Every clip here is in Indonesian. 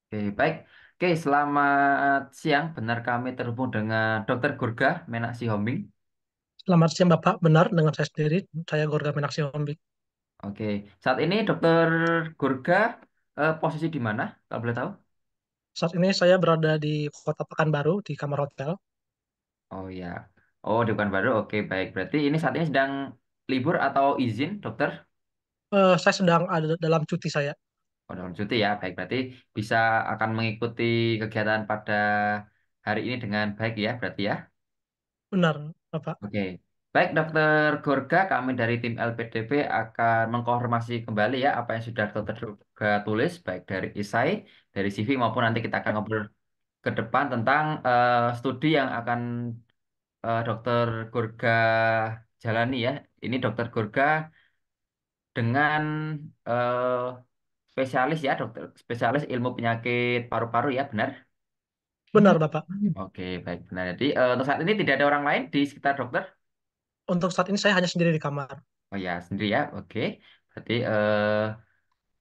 Oke, baik. Oke, selamat siang. Benar kami terhubung dengan Dokter Gurga Menak Sihombing. Selamat siang Bapak, benar dengan saya sendiri, saya Gorga Menaksi Hombik. Oke, saat ini Dokter Gurga posisi di mana? Kalau boleh tahu? Saat ini saya berada di Kota Pekanbaru, di kamar hotel. Oh ya. Oh, di Pekanbaru. Oke, baik. Berarti ini saat ini sedang libur atau izin, dokter? Saya sedang ada dalam cuti saya. Oh, dalam cuti ya. Baik, berarti bisa akan mengikuti kegiatan pada hari ini dengan baik ya, berarti ya. Benar, Bapak. Oke, baik Dokter Gorga, kami dari tim LPDP akan mengkonfirmasi kembali ya apa yang sudah Dokter Gorga tulis, baik dari esai, dari CV maupun nanti kita akan ngobrol ke depan tentang studi yang akan Dokter Gorga jalani ya. Ini Dokter Gorga dengan eh, spesialis ya, dokter spesialis ilmu penyakit paru-paru ya, benar? Benar, Bapak. Oke, baik benar. Jadi untuk saat ini tidak ada orang lain di sekitar dokter. Untuk saat ini saya hanya sendiri di kamar. Oh ya, sendiri ya. Oke. Berarti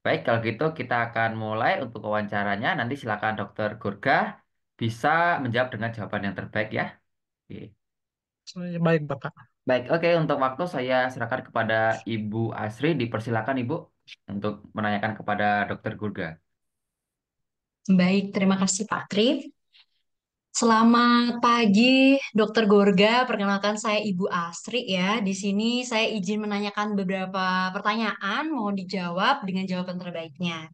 baik kalau gitu kita akan mulai untuk wawancaranya. Nanti silakan Dokter Gurga bisa menjawab dengan jawaban yang terbaik ya. Oke. Baik, Bapak. Baik, oke untuk waktu saya serahkan kepada Ibu Asri. Dipersilakan Ibu untuk menanyakan kepada Dokter Gurga. Baik, terima kasih Pak Trip. Selamat pagi, Dokter Gorga. Perkenalkan saya Ibu Astri ya. Di sini saya izin menanyakan beberapa pertanyaan, mohon dijawab dengan jawaban terbaiknya.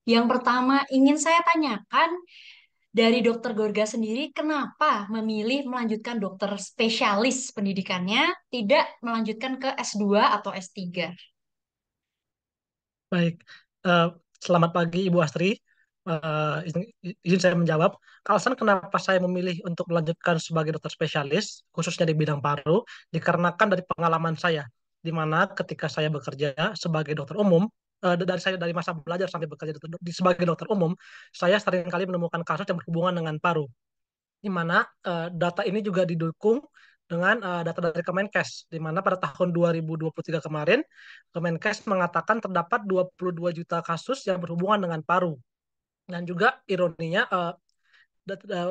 Yang pertama, ingin saya tanyakan dari Dokter Gorga sendiri, kenapa memilih melanjutkan dokter spesialis pendidikannya, tidak melanjutkan ke S2 atau S3? Baik. Eh, Selamat pagi, Ibu Astri. Izin saya menjawab. Alasan kenapa saya memilih untuk melanjutkan sebagai dokter spesialis, khususnya di bidang paru, dikarenakan dari pengalaman saya, di mana ketika saya bekerja sebagai dokter umum, dari masa belajar sampai bekerja sebagai dokter umum, saya seringkali menemukan kasus yang berhubungan dengan paru, di mana data ini juga didukung dengan data dari Kemenkes, di mana pada tahun 2023 kemarin, Kemenkes mengatakan terdapat 22 juta kasus yang berhubungan dengan paru. Dan juga ironinya,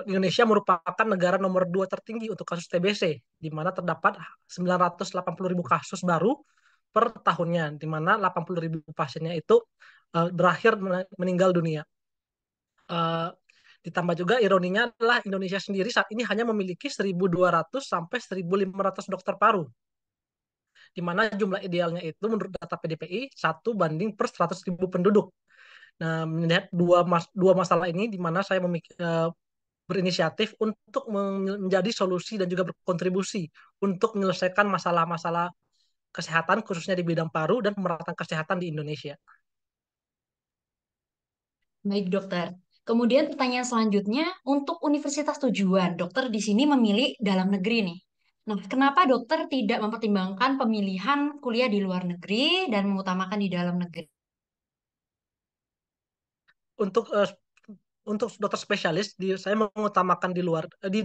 Indonesia merupakan negara nomor 2 tertinggi untuk kasus TBC, di mana terdapat 980 ribu kasus baru per tahunnya, di mana 80 ribu pasiennya itu berakhir meninggal dunia. Eh, Ditambah juga ironinya adalah Indonesia sendiri saat ini hanya memiliki 1.200 sampai 1.500 dokter paru, di mana jumlah idealnya itu menurut data PDPI 1 banding per 100 ribu penduduk. Nah, melihat dua masalah ini, di mana saya berinisiatif untuk menjadi solusi dan juga berkontribusi untuk menyelesaikan masalah-masalah kesehatan, khususnya di bidang paru dan pemerataan kesehatan di Indonesia. Baik, dokter. Kemudian pertanyaan selanjutnya, untuk universitas tujuan, dokter di sini memilih dalam negeri nih. Nah, kenapa dokter tidak mempertimbangkan pemilihan kuliah di luar negeri dan mengutamakan di dalam negeri? Untuk untuk dokter spesialis, saya mengutamakan di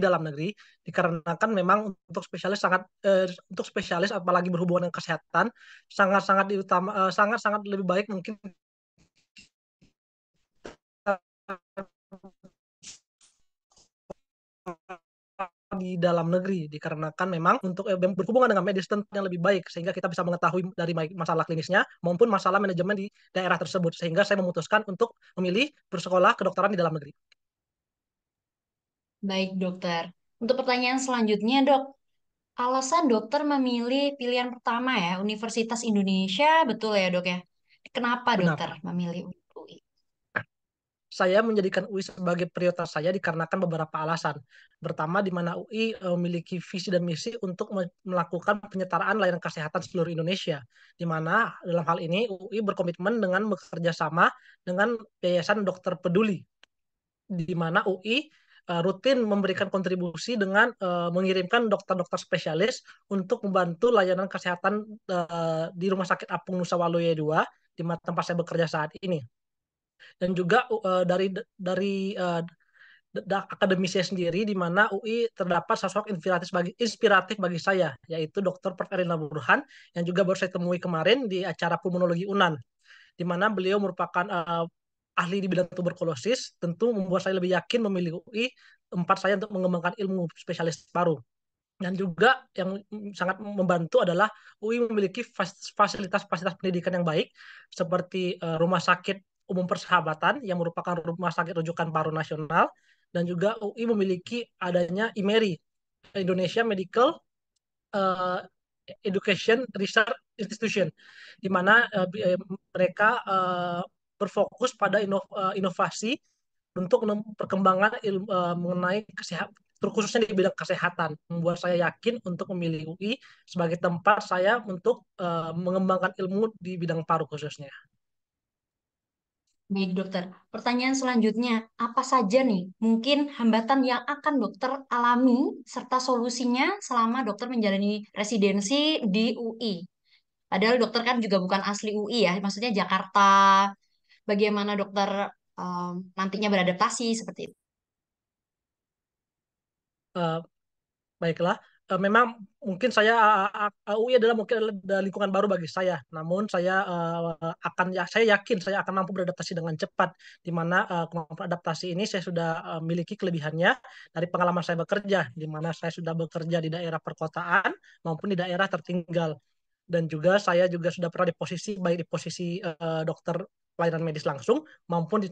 dalam negeri, dikarenakan memang untuk spesialis apalagi berhubungan dengan kesehatan sangat sangat lebih baik mungkin di dalam negeri, dikarenakan memang untuk berhubungan dengan medis yang lebih baik, sehingga kita bisa mengetahui dari masalah klinisnya maupun masalah manajemen di daerah tersebut, sehingga saya memutuskan untuk memilih bersekolah kedokteran di dalam negeri. Baik, dokter. Untuk pertanyaan selanjutnya, dok, alasan dokter memilih pilihan pertama ya, Universitas Indonesia, betul ya, dok ya? Kenapa dokter Benar. memilih UI? Saya menjadikan UI sebagai prioritas saya dikarenakan beberapa alasan. Pertama, di mana UI memiliki visi dan misi untuk melakukan penyetaraan layanan kesehatan seluruh Indonesia, di mana dalam hal ini UI berkomitmen dengan bekerja sama dengan Yayasan Dokter Peduli, di mana UI rutin memberikan kontribusi dengan mengirimkan dokter-dokter spesialis untuk membantu layanan kesehatan di Rumah Sakit Apung Nusa Waluya II, di mana tempat saya bekerja saat ini. Dan juga dari akademisi sendiri, di mana UI terdapat sosok inspiratif bagi saya, yaitu Dr. Prof. Erina Burhan, yang juga baru saya temui kemarin di acara pulmonologi UNAN, di mana beliau merupakan ahli di bidang tuberkulosis, tentu membuat saya lebih yakin memilih UI tempat saya untuk mengembangkan ilmu spesialis paru. Dan juga yang sangat membantu adalah UI memiliki fasilitas-fasilitas pendidikan yang baik seperti Rumah Sakit Umum Persahabatan yang merupakan rumah sakit rujukan paru nasional, dan juga UI memiliki adanya IMERI, Indonesia Medical eh, Education Research Institution, di mana mereka berfokus pada inovasi untuk perkembangan ilmu mengenai kesehatan, terkhususnya di bidang kesehatan, membuat saya yakin untuk memilih UI sebagai tempat saya untuk mengembangkan ilmu di bidang paru khususnya. Baik, dokter. Pertanyaan selanjutnya, apa saja nih mungkin hambatan yang akan dokter alami serta solusinya selama dokter menjalani residensi di UI? Padahal dokter kan juga bukan asli UI ya, maksudnya Jakarta. Bagaimana dokter nantinya beradaptasi seperti itu? Eh, Baiklah. Memang mungkin UI adalah mungkin adalah lingkungan baru bagi saya. Namun saya yakin saya akan mampu beradaptasi dengan cepat. Di mana kemampuan adaptasi ini saya sudah miliki kelebihannya dari pengalaman saya bekerja, di mana saya sudah bekerja di daerah perkotaan maupun di daerah tertinggal. Dan juga saya juga sudah pernah di posisi baik di posisi dokter pelayanan medis langsung maupun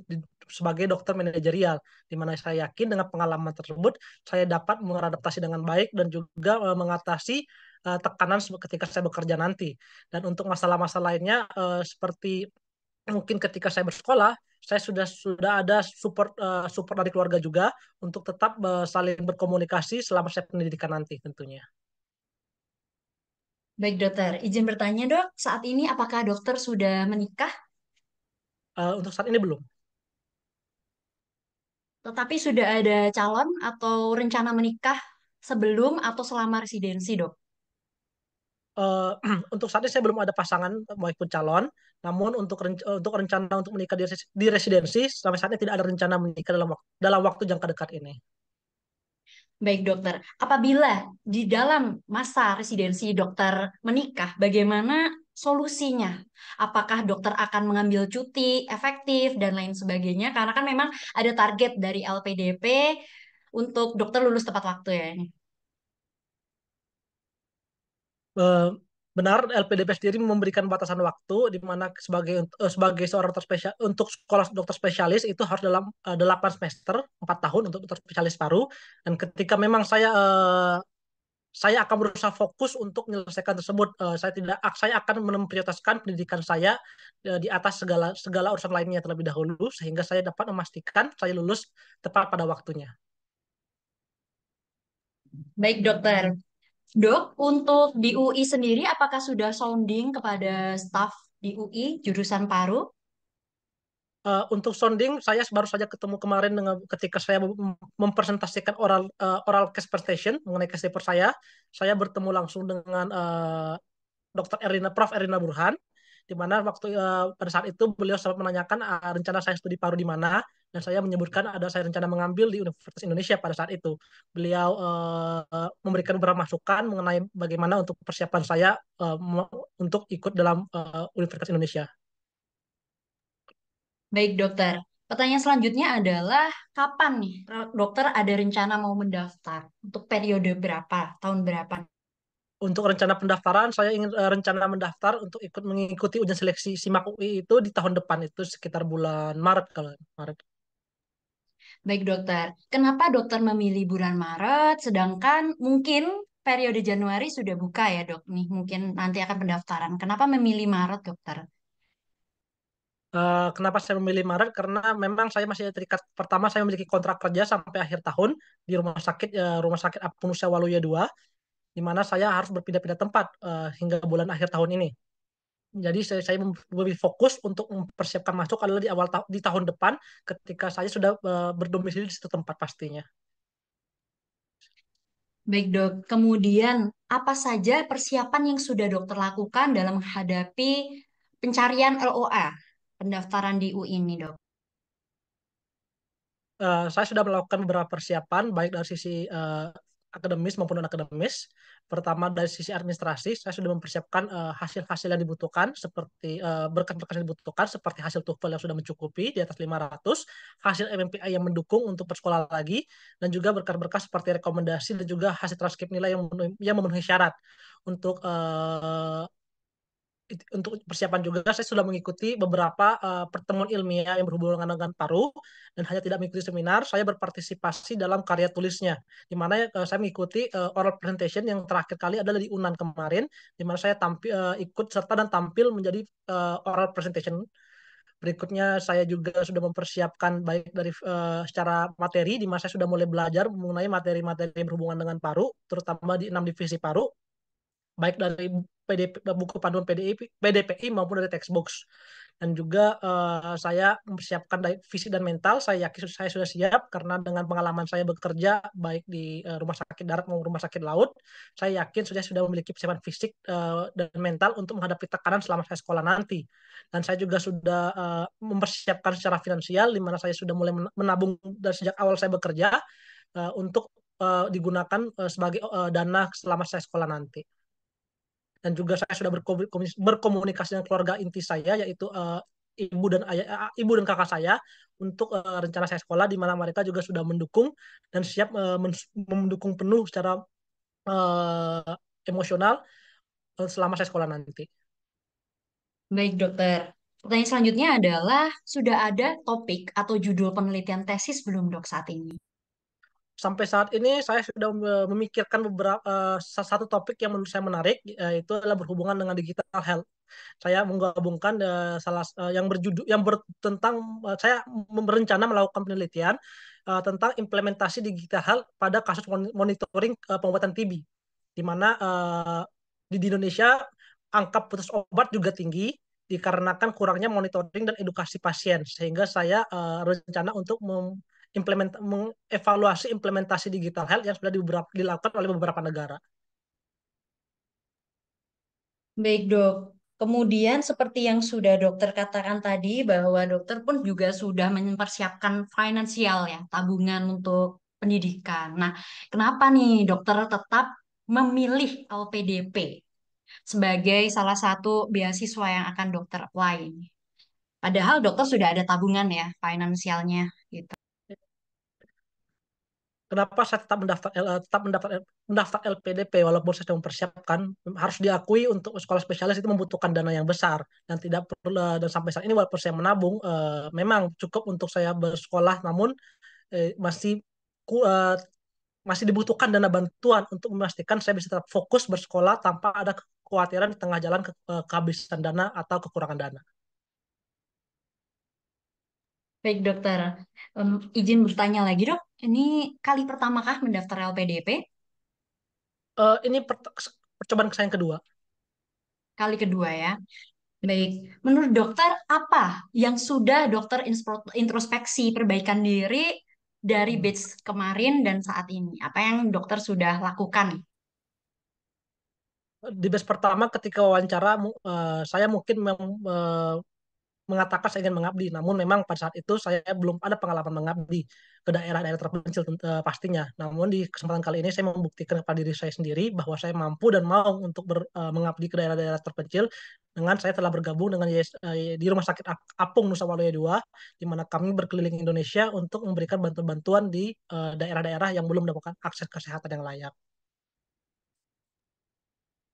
sebagai dokter manajerial, di mana saya yakin dengan pengalaman tersebut saya dapat beradaptasi dengan baik dan juga mengatasi tekanan ketika saya bekerja nanti. Dan untuk masalah-masalah lainnya seperti mungkin ketika saya bersekolah, saya sudah ada support dari keluarga juga untuk tetap saling berkomunikasi selama saya pendidikan nanti tentunya. Baik, dokter. Izin bertanya, dok. Saat ini apakah dokter sudah menikah, Untuk saat ini belum. tetapi sudah ada calon atau rencana menikah sebelum atau selama residensi, dok? eh, untuk saat ini saya belum ada pasangan maupun calon. Namun untuk rencana untuk menikah di residensi sampai saat ini tidak ada rencana menikah dalam waktu jangka dekat ini. Baik, dokter. Apabila di dalam masa residensi dokter menikah, bagaimana solusinya? Apakah dokter akan mengambil cuti efektif dan lain sebagainya? Karena kan memang ada target dari LPDP untuk dokter lulus tepat waktu ya ini. Eh, Benar, LPDP sendiri memberikan batasan waktu di mana sebagai seorang dokter spesial untuk sekolah dokter spesialis itu harus dalam 8 semester 4 tahun untuk dokter spesialis paru. Dan ketika memang saya akan berusaha fokus untuk menyelesaikan tersebut. Saya akan memprioritaskan pendidikan saya di atas segala segala urusan lainnya terlebih dahulu sehingga saya dapat memastikan saya lulus tepat pada waktunya. Baik, dokter. Dok, untuk di UI sendiri, apakah sudah sounding kepada staf di UI jurusan paru? Untuk sounding, saya baru saja ketemu kemarin ketika saya mempresentasikan oral case presentation mengenai case paper saya. Saya bertemu langsung dengan Dr. Prof. Erina Burhan, di mana pada saat itu beliau sempat menanyakan rencana saya studi paru di mana, dan saya menyebutkan ada saya rencana mengambil di Universitas Indonesia pada saat itu. Beliau memberikan beberapa masukan mengenai bagaimana untuk persiapan saya untuk ikut dalam Universitas Indonesia. Baik, dokter. Pertanyaan selanjutnya adalah, kapan nih dokter ada rencana mau mendaftar? Untuk periode berapa? Tahun berapa? Untuk rencana pendaftaran, saya ingin rencana mendaftar untuk ikut mengikuti ujian seleksi SIMAK UI itu di tahun depan, itu sekitar bulan Maret kalau Maret. Baik, dokter. Kenapa dokter memilih bulan Maret, sedangkan mungkin periode Januari sudah buka ya, dok? Nih, mungkin nanti akan pendaftaran. Kenapa memilih Maret, dokter? Kenapa saya memilih Maret? Karena memang saya masih terikat. Pertama, saya memiliki kontrak kerja sampai akhir tahun di Rumah Sakit Abnusa Waluya 2, di mana saya harus berpindah-pindah tempat hingga bulan akhir tahun ini. Jadi saya lebih fokus untuk mempersiapkan masuk adalah di tahun depan ketika saya sudah berdomisili di situ tempat pastinya. Baik, dok. Kemudian, apa saja persiapan yang sudah dokter lakukan dalam menghadapi pencarian LOA, pendaftaran di UI ini, dok? Saya sudah melakukan beberapa persiapan baik dari sisi akademis maupun non akademis. Pertama dari sisi administrasi, saya sudah mempersiapkan hasil-hasil yang dibutuhkan seperti berkas-berkas yang dibutuhkan seperti hasil TOEFL yang sudah mencukupi di atas 500, hasil MMPI yang mendukung untuk bersekolah lagi, dan juga berkas-berkas seperti rekomendasi dan juga hasil transkrip nilai yang memenuhi syarat. Untuk untuk persiapan juga saya sudah mengikuti beberapa pertemuan ilmiah yang berhubungan dengan paru, dan hanya tidak mengikuti seminar, saya berpartisipasi dalam karya tulisnya, di mana saya mengikuti oral presentation yang terakhir kali adalah di UNAN kemarin, di mana saya ikut serta dan tampil menjadi oral presentation. Berikutnya saya juga sudah mempersiapkan baik dari secara materi, di mana saya sudah mulai belajar mengenai materi-materi yang berhubungan dengan paru, terutama di 6 divisi paru, baik dari buku panduan PDPI maupun dari textbox. Dan juga saya mempersiapkan dari fisik dan mental. Saya yakin saya sudah siap karena dengan pengalaman saya bekerja baik di rumah sakit darat maupun rumah sakit laut, saya yakin sudah memiliki persiapan fisik dan mental untuk menghadapi tekanan selama saya sekolah nanti. Dan saya juga sudah mempersiapkan secara finansial, di mana saya sudah mulai menabung dari sejak awal saya bekerja untuk digunakan sebagai dana selama saya sekolah nanti. Dan juga saya sudah berkomunikasi dengan keluarga inti saya, yaitu ibu dan kakak saya, untuk rencana saya sekolah, di mana mereka juga sudah mendukung dan siap mendukung penuh secara uh, emosional selama saya sekolah nanti. Baik, dokter. Pertanyaan selanjutnya adalah, sudah ada topik atau judul penelitian tesis belum, dok, saat ini? Sampai saat ini saya sudah memikirkan beberapa satu topik yang menurut saya menarik, yaitu adalah berhubungan dengan digital health. Saya menggabungkan yang berjudul tentang saya berencana melakukan penelitian tentang implementasi digital health pada kasus monitoring pengobatan TB, di mana di Indonesia angka putus obat juga tinggi dikarenakan kurangnya monitoring dan edukasi pasien, sehingga saya rencana untuk mengevaluasi implementasi digital health yang sudah dilakukan oleh beberapa negara. Baik, dok. Kemudian seperti yang sudah dokter katakan tadi, bahwa dokter pun juga sudah mempersiapkan finansial ya, tabungan untuk pendidikan. Nah, kenapa nih dokter tetap memilih LPDP sebagai salah satu beasiswa yang akan dokter apply ini? Padahal dokter sudah ada tabungan ya, finansialnya gitu. Kenapa saya tetap mendaftar LPDP walaupun saya sudah mempersiapkan? Harus diakui untuk sekolah spesialis itu membutuhkan dana yang besar, dan tidak perlu, dan sampai saat ini walaupun saya menabung memang cukup untuk saya bersekolah, namun masih ku- eh, masih dibutuhkan dana bantuan untuk memastikan saya bisa tetap fokus bersekolah tanpa ada kekhawatiran di tengah jalan kehabisan dana atau kekurangan dana. Baik, dokter. Izin bertanya lagi, dok. Ini kali pertamakah mendaftar LPDP? Ini percobaan saya yang kedua. Kali kedua ya. Baik, menurut dokter apa yang sudah dokter introspeksi perbaikan diri dari batch kemarin dan saat ini? Apa yang dokter sudah lakukan? Di batch pertama ketika wawancara saya mungkin mengatakan saya ingin mengabdi, namun memang pada saat itu saya belum ada pengalaman mengabdi ke daerah-daerah terpencil pastinya. Namun di kesempatan kali ini saya membuktikan kepada diri saya sendiri bahwa saya mampu dan mau untuk mengabdi ke daerah-daerah terpencil, dengan saya telah bergabung dengan di Rumah Sakit Apung Nusa Waluya II, di mana kami berkeliling Indonesia untuk memberikan bantuan-bantuan di daerah-daerah yang belum mendapatkan akses kesehatan yang layak.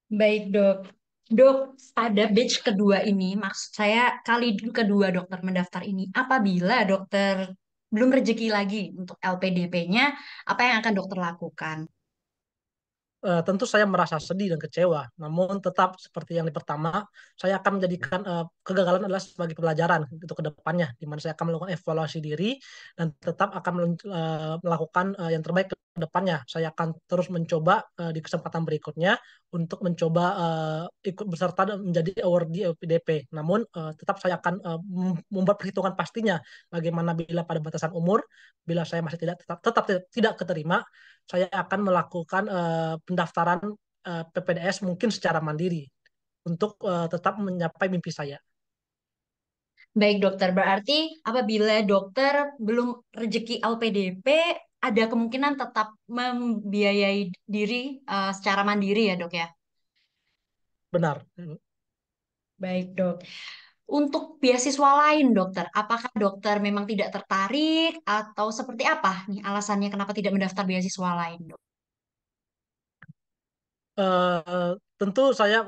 Baik, dok. Dok, pada batch kedua ini, maksud saya kali kedua dokter mendaftar ini, apabila dokter belum rezeki lagi untuk LPDP-nya, apa yang akan dokter lakukan? Tentu saya merasa sedih dan kecewa. Namun tetap seperti yang di pertama, saya akan menjadikan kegagalan adalah sebagai pembelajaran untuk kedepannya, di mana saya akan melakukan evaluasi diri dan tetap akan melakukan yang terbaik ke depannya. Saya akan terus mencoba di kesempatan berikutnya untuk mencoba ikut berserta dan menjadi awardee LPDP. Namun tetap saya akan membuat perhitungan pastinya bagaimana bila pada batasan umur, bila saya masih tetap tidak keterima, saya akan melakukan pendaftaran PPDS mungkin secara mandiri untuk tetap mencapai mimpi saya. Baik, dokter. Berarti apabila dokter belum rezeki LPDP, ada kemungkinan tetap membiayai diri secara mandiri ya dok ya. Benar. Baik dok. Untuk beasiswa lain dokter, apakah dokter memang tidak tertarik atau seperti apa nih alasannya kenapa tidak mendaftar beasiswa lain dok? Tentu saya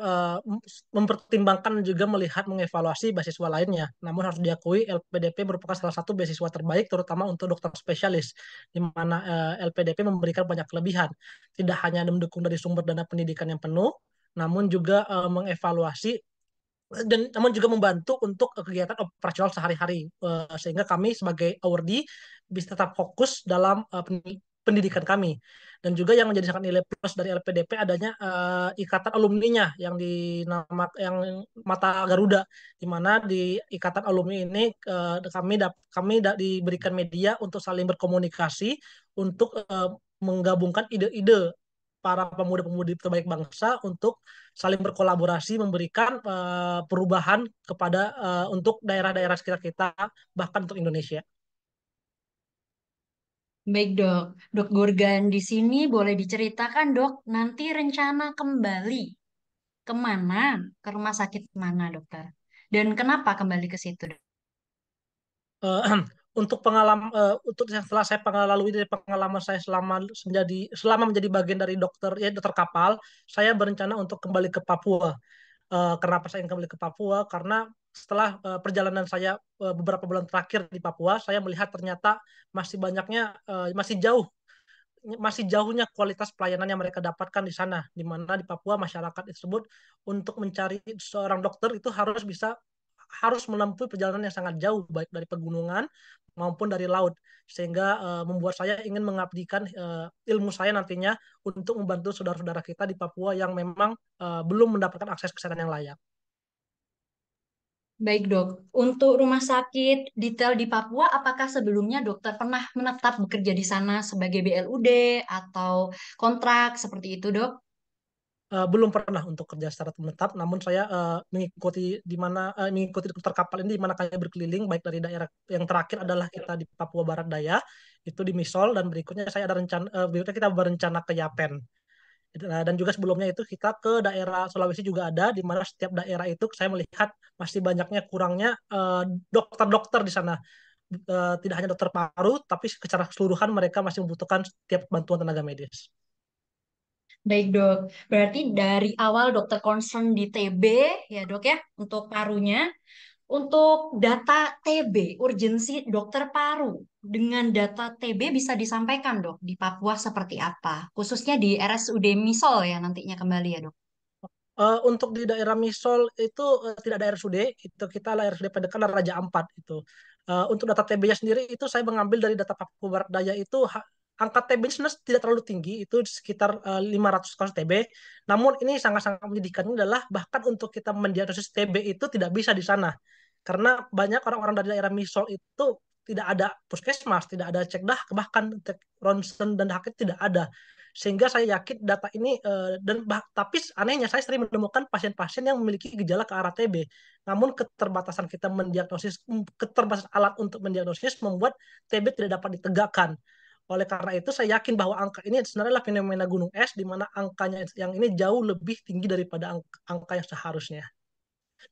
mempertimbangkan juga melihat mengevaluasi beasiswa lainnya. Namun harus diakui LPDP merupakan salah satu beasiswa terbaik terutama untuk dokter spesialis di mana LPDP memberikan banyak kelebihan. Tidak hanya mendukung dari sumber dana pendidikan yang penuh, namun juga mengevaluasi dan namun juga membantu untuk kegiatan operasional sehari-hari. Sehingga kami sebagai awardee bisa tetap fokus dalam pendidikan kami. Dan juga yang menjadi sangat nilai plus dari LPDP adanya ikatan alumninya yang Mata Garuda, di mana di ikatan alumni ini kami diberikan media untuk saling berkomunikasi untuk menggabungkan ide-ide para pemuda-pemudi terbaik bangsa untuk saling berkolaborasi memberikan perubahan untuk daerah-daerah sekitar kita bahkan untuk Indonesia. Baik dok, dok Gorgan di sini boleh diceritakan dok nanti rencana kembali kemana, ke rumah sakit mana dokter, dan kenapa kembali ke situ dok? Eh, untuk yang setelah saya lalui dari pengalaman saya selama menjadi bagian dari dokter kapal, saya berencana untuk kembali ke Papua. Kenapa saya ingin kembali ke Papua? Karena setelah perjalanan saya beberapa bulan terakhir di Papua, saya melihat ternyata masih jauhnya kualitas pelayanan yang mereka dapatkan di sana, di mana di Papua masyarakat tersebut untuk mencari seorang dokter itu harus menempuh perjalanan yang sangat jauh baik dari pegunungan maupun dari laut, sehingga membuat saya ingin mengabdikan ilmu saya nantinya untuk membantu saudara-saudara kita di Papua yang memang belum mendapatkan akses kesehatan yang layak. Baik dok, untuk rumah sakit detail di Papua, apakah sebelumnya dokter pernah menetap bekerja di sana sebagai BLUD atau kontrak seperti itu dok? Belum pernah untuk kerja secara menetap, namun saya mengikuti dokter kapal ini di mana kami berkeliling baik dari daerah yang terakhir adalah kita di Papua Barat Daya itu di Misol, dan berikutnya kita berencana ke Yapen. Dan juga sebelumnya itu kita ke daerah Sulawesi juga ada, di mana setiap daerah itu saya melihat masih banyaknya kurangnya dokter-dokter di sana. Tidak hanya dokter paru, tapi secara keseluruhan mereka masih membutuhkan setiap bantuan tenaga medis. Baik dok, berarti dari awal dokter concern di TB ya dok ya untuk parunya, untuk data TB, urgensi dokter paru dengan data TB bisa disampaikan dok di Papua seperti apa, khususnya di RSUD Misol ya nantinya kembali ya dok. Untuk di daerah Misol itu tidak ada RSUD, itu kita lah RSUD Pedekan Raja Ampat itu. Untuk data TB-nya sendiri itu saya mengambil dari data Papua Barat Daya itu angka TB sebenarnya tidak terlalu tinggi, itu sekitar 500 kasus TB. Namun ini sangat-sangat menyedihkan adalah bahkan untuk kita mendiagnosis TB itu tidak bisa di sana. Karena banyak orang-orang dari daerah Misol itu tidak ada puskesmas, tidak ada cek dah, bahkan cek ronsen dan hakit tidak ada, sehingga saya yakin data ini tapi anehnya saya sering menemukan pasien-pasien yang memiliki gejala ke arah TB. Namun keterbatasan alat untuk mendiagnosis membuat TB tidak dapat ditegakkan. Oleh karena itu saya yakin bahwa angka ini sebenarnya adalah fenomena gunung es, di mana angkanya yang ini jauh lebih tinggi daripada angka yang seharusnya.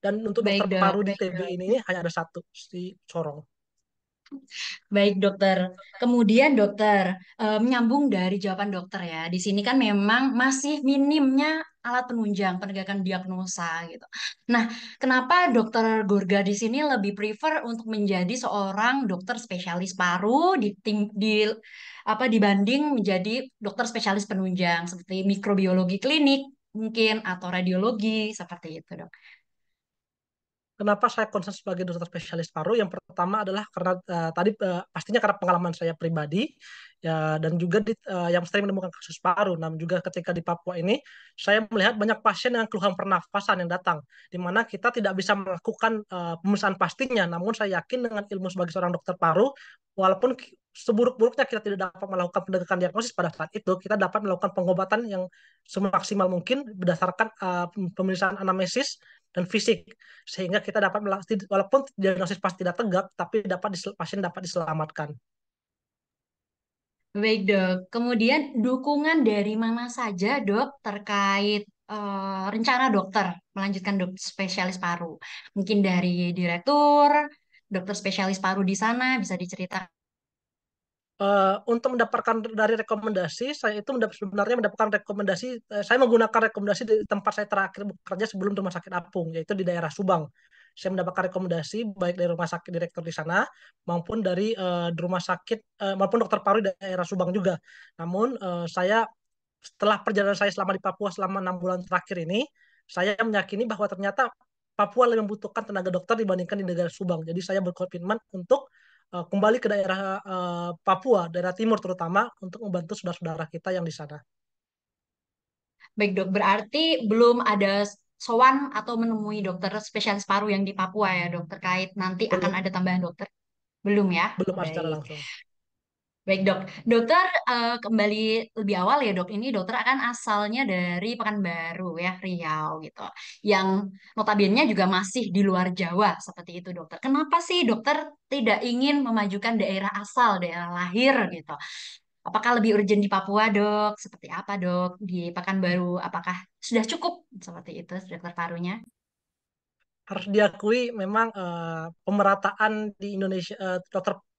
Dan untuk dokter Baik dok. paru di TB ini hanya ada satu, si Sorong. Baik dokter. Kemudian dokter, menyambung dari jawaban dokter ya. Di sini kan memang masih minimnya alat penunjang penegakan diagnosa gitu. Nah, kenapa dokter Gorga di sini lebih prefer untuk menjadi seorang dokter spesialis paru dibanding menjadi dokter spesialis penunjang seperti mikrobiologi klinik mungkin atau radiologi seperti itu, Dok. Kenapa saya concern sebagai dokter spesialis paru? Yang pertama adalah karena pastinya karena pengalaman saya pribadi ya, dan juga yang sering menemukan kasus paru. Namun juga ketika di Papua ini saya melihat banyak pasien yang keluhan pernafasan yang datang, di mana kita tidak bisa melakukan pemeriksaan pastinya. Namun saya yakin dengan ilmu sebagai seorang dokter paru, walaupun seburuk-buruknya kita tidak dapat melakukan pendekatan diagnosis pada saat itu, kita dapat melakukan pengobatan yang semaksimal mungkin berdasarkan pemeriksaan anamnesis dan fisik, sehingga kita dapat walaupun diagnosis pasti tidak tegak, tapi pasien dapat diselamatkan. Baik, Dok. Kemudian dukungan dari mana saja, Dok, terkait rencana dokter melanjutkan dokter spesialis paru? Mungkin dari direktur, dokter spesialis paru di sana bisa diceritakan. Untuk mendapatkan dari rekomendasi, saya itu sebenarnya mendapatkan rekomendasi, saya menggunakan rekomendasi di tempat saya terakhir bekerja sebelum Rumah Sakit Apung, yaitu di daerah Subang. Saya mendapatkan rekomendasi baik dari rumah sakit direktur di sana maupun dari rumah sakit maupun dokter paru di daerah Subang juga. Namun saya setelah perjalanan saya selama di Papua selama 6 bulan terakhir ini, saya meyakini bahwa ternyata Papua lebih membutuhkan tenaga dokter dibandingkan di negara Subang. Jadi saya berkomitmen untuk kembali ke daerah Papua, daerah timur terutama, untuk membantu saudara-saudara kita yang di sana. Baik, Dok. Berarti belum ada sowan atau menemui dokter spesialis paru yang di Papua ya, Dok, terkait nanti akan Belum, ada tambahan dokter? Belum ya? belum ada secara Baik. langsung. Baik, Dok. Dokter, kembali lebih awal ya, Dok. Ini dokter akan asalnya dari Pekanbaru ya, Riau gitu. Yang notabene juga masih di luar Jawa seperti itu, Dokter. Kenapa sih dokter tidak ingin memajukan daerah asal, daerah lahir gitu? Apakah lebih urgent di Papua, Dok? Seperti apa, Dok? Di Pekanbaru, apakah sudah cukup seperti itu, dokter parunya? Harus diakui memang pemerataan di Indonesia,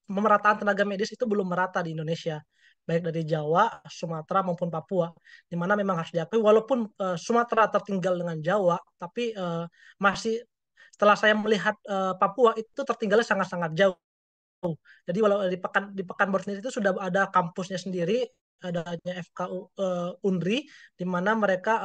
pemerataan tenaga medis itu belum merata di Indonesia, baik dari Jawa, Sumatera maupun Papua, di mana memang harus diakui walaupun Sumatera tertinggal dengan Jawa, tapi masih setelah saya melihat Papua itu tertinggalnya sangat-sangat jauh. Jadi walau di Pekanbaru sendiri itu sudah ada kampusnya sendiri, adanya FKU Unri, di mana mereka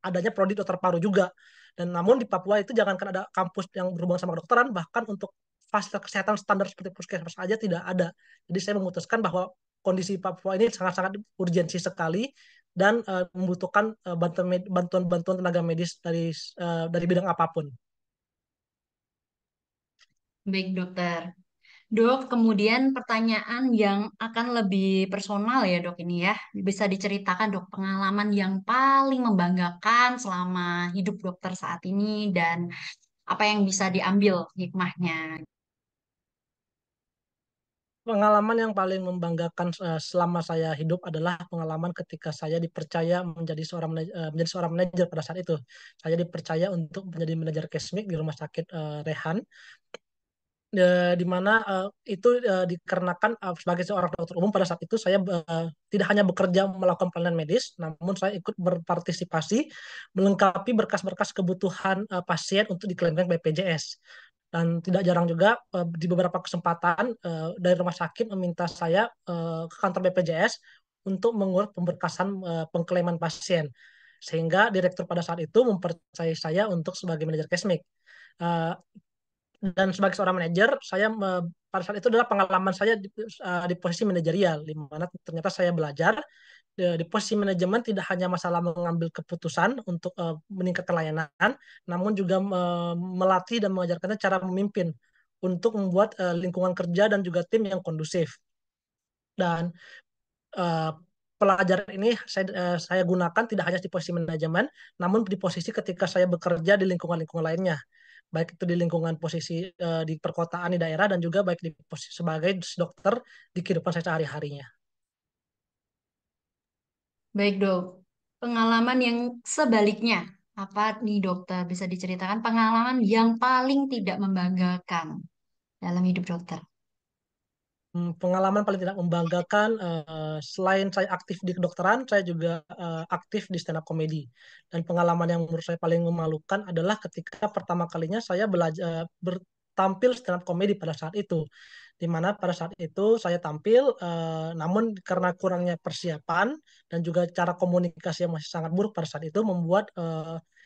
adanya prodi dokter paru juga. Dan namun di Papua itu jangankan ada kampus yang berhubungan sama kedokteran, bahkan untuk fasilitas kesehatan standar seperti puskesmas saja tidak ada. Jadi saya memutuskan bahwa kondisi Papua ini sangat-sangat urgensi sekali dan membutuhkan bantuan-bantuan tenaga medis dari bidang apapun. Baik, dokter. Dok, kemudian pertanyaan yang akan lebih personal ya, Dok, ini ya. Bisa diceritakan, Dok, pengalaman yang paling membanggakan selama hidup dokter saat ini dan apa yang bisa diambil hikmahnya. Pengalaman yang paling membanggakan selama saya hidup adalah pengalaman ketika saya dipercaya menjadi seorang manajer pada saat itu. Saya dipercaya untuk menjadi manajer kesmik di rumah sakit Rehan, di mana itu dikarenakan sebagai seorang dokter umum pada saat itu saya tidak hanya bekerja melakukan pelayanan medis, namun saya ikut berpartisipasi melengkapi berkas-berkas kebutuhan pasien untuk diklaimkan BPJS. Dan tidak jarang juga di beberapa kesempatan dari rumah sakit meminta saya ke kantor BPJS untuk mengurus pemberkasan pengklaiman pasien. Sehingga direktur pada saat itu mempercayai saya untuk sebagai manajer kesmik. Uh, dan sebagai seorang manajer, saya pada saat itu adalah pengalaman saya di posisi manajerial, di mana ternyata saya belajar di posisi manajemen tidak hanya masalah mengambil keputusan untuk meningkatkan layanan, namun juga melatih dan mengajarkannya cara memimpin untuk membuat lingkungan kerja dan juga tim yang kondusif. Dan uh, pelajaran ini saya gunakan tidak hanya di posisi manajemen, namun di posisi ketika saya bekerja di lingkungan-lingkungan lainnya, baik itu di lingkungan posisi di perkotaan di daerah dan juga baik di posisi sebagai dokter di kehidupan saya sehari-harinya. Baik, Dok. Pengalaman yang sebaliknya, apa nih, dokter? Bisa diceritakan pengalaman yang paling tidak membanggakan dalam hidup dokter? Pengalaman paling tidak membanggakan, selain saya aktif di kedokteran, saya juga aktif di stand up comedy. Dan pengalaman yang menurut saya paling memalukan adalah ketika pertama kalinya saya belajar bertampil stand up comedy pada saat itu. Di mana pada saat itu saya tampil, namun karena kurangnya persiapan dan juga cara komunikasi yang masih sangat buruk pada saat itu membuat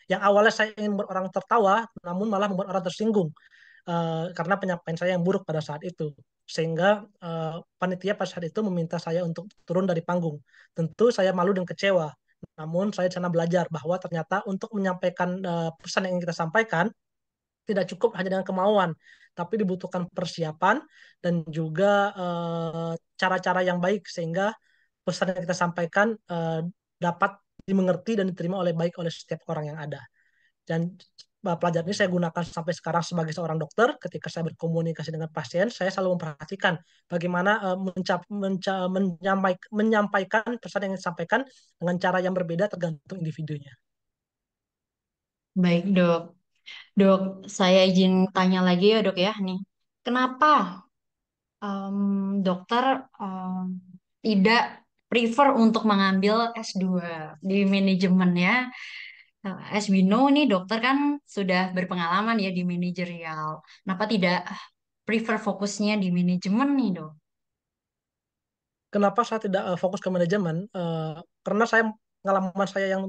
yang awalnya saya ingin membuat orang tertawa, namun malah membuat orang tersinggung karena penyampaian saya yang buruk pada saat itu. Sehingga panitia pada saat itu meminta saya untuk turun dari panggung. Tentu saya malu dan kecewa. Namun saya di sana belajar bahwa ternyata untuk menyampaikan pesan yang ingin kita sampaikan tidak cukup hanya dengan kemauan, tapi dibutuhkan persiapan dan juga cara-cara yang baik sehingga pesan yang kita sampaikan dapat dimengerti dan diterima oleh baik oleh setiap orang yang ada. Dan pelajaran ini saya gunakan sampai sekarang sebagai seorang dokter. Ketika saya berkomunikasi dengan pasien, saya selalu memperhatikan bagaimana menyampaikan pesan yang disampaikan dengan cara yang berbeda tergantung individunya. Baik, Dok. Dok, saya izin tanya lagi ya, Dok ya. Nih, kenapa dokter em, tidak prefer untuk mengambil S2 di manajemen ya? As we know nih, dokter kan sudah berpengalaman ya di manajerial. Kenapa tidak prefer fokusnya di manajemen nih, Dok? Kenapa saya tidak fokus ke manajemen? Karena pengalaman saya yang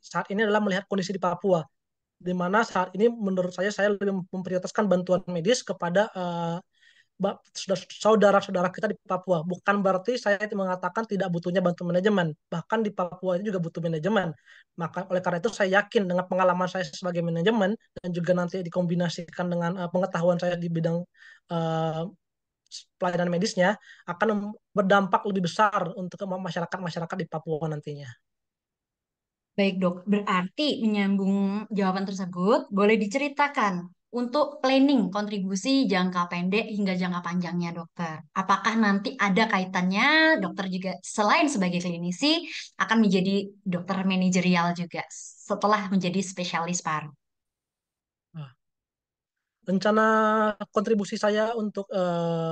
saat ini adalah melihat kondisi di Papua, di mana saat ini menurut saya lebih memprioritaskan bantuan medis kepada saudara-saudara kita di Papua. Bukan berarti saya mengatakan tidak butuhnya bantuan manajemen. Bahkan di Papua itu juga butuh manajemen. Maka oleh karena itu saya yakin dengan pengalaman saya sebagai manajemen dan juga nanti dikombinasikan dengan pengetahuan saya di bidang eh, pelayanan medisnya akan berdampak lebih besar untuk masyarakat-masyarakat di Papua nantinya. Baik, Dok. Berarti menyambung jawaban tersebut, boleh diceritakan untuk planning kontribusi jangka pendek hingga jangka panjangnya, dokter. Apakah nanti ada kaitannya, dokter juga selain sebagai klinisi akan menjadi dokter manajerial juga setelah menjadi spesialis paru? Rencana kontribusi saya untuk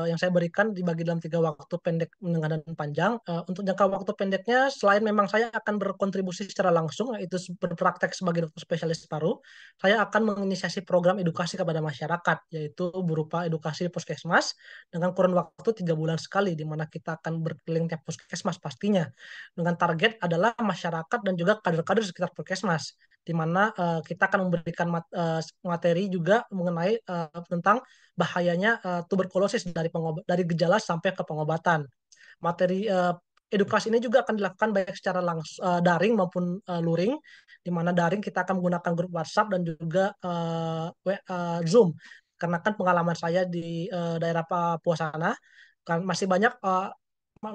yang saya berikan dibagi dalam 3 waktu: pendek, menengah, dan panjang. Untuk jangka waktu pendeknya, selain memang saya akan berkontribusi secara langsung, yaitu berpraktek sebagai dokter spesialis paru, saya akan menginisiasi program edukasi kepada masyarakat, yaitu berupa edukasi di puskesmas dengan kurun waktu 3 bulan sekali, di mana kita akan berkeliling tiap puskesmas pastinya, dengan target adalah masyarakat dan juga kader-kader sekitar puskesmas, di mana kita akan memberikan materi juga mengenai tentang bahayanya tuberkulosis dari gejala sampai ke pengobatan. Materi edukasi ini juga akan dilakukan baik secara daring maupun luring, di mana daring kita akan menggunakan grup WhatsApp dan juga Zoom. Karena kan pengalaman saya di daerah Papua sana, kan masih banyak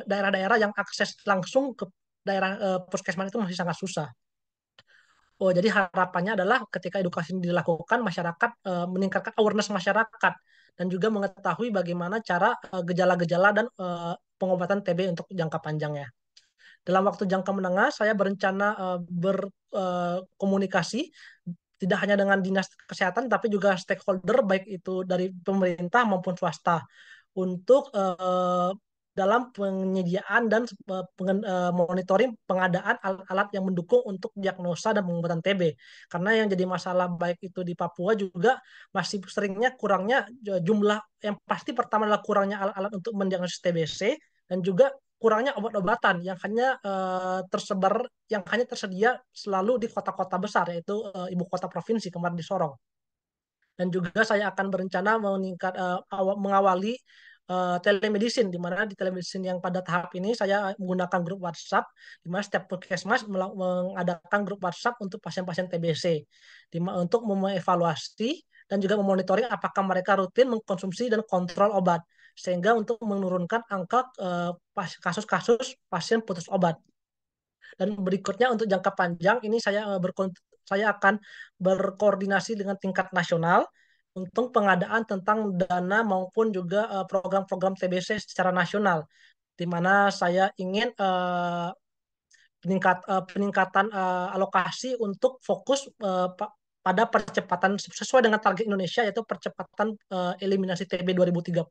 daerah-daerah yang akses langsung ke daerah puskesmas itu masih sangat susah. Oh, jadi harapannya adalah ketika edukasi ini dilakukan, masyarakat meningkatkan awareness masyarakat dan juga mengetahui bagaimana cara gejala-gejala dan pengobatan TB untuk jangka panjangnya. Dalam waktu jangka menengah, saya berencana berkomunikasi tidak hanya dengan dinas kesehatan, tapi juga stakeholder, baik itu dari pemerintah maupun swasta, untuk dalam penyediaan dan monitoring pengadaan alat-alat yang mendukung untuk diagnosa dan pengobatan TB. Karena yang jadi masalah baik itu di Papua juga masih seringnya kurangnya jumlah, yang pasti pertama adalah kurangnya alat-alat untuk mendiagnosis TBC, dan juga kurangnya obat-obatan yang hanya tersedia selalu di kota-kota besar, yaitu ibu kota provinsi kemarin di Sorong. Dan juga saya akan berencana mengawali telemedicine, di mana di telemedicine yang pada tahap ini saya menggunakan grup WhatsApp, di mana setiap puskesmas mengadakan grup WhatsApp untuk pasien-pasien TBC, untuk mengevaluasi dan juga memonitoring apakah mereka rutin mengkonsumsi dan kontrol obat, sehingga untuk menurunkan angka kasus-kasus pasien putus obat. Dan berikutnya untuk jangka panjang ini saya akan berkoordinasi dengan tingkat nasional untuk pengadaan tentang dana maupun juga program-program TBC secara nasional, di mana saya ingin peningkatan alokasi untuk fokus pada percepatan sesuai dengan target Indonesia, yaitu percepatan eliminasi TB 2030,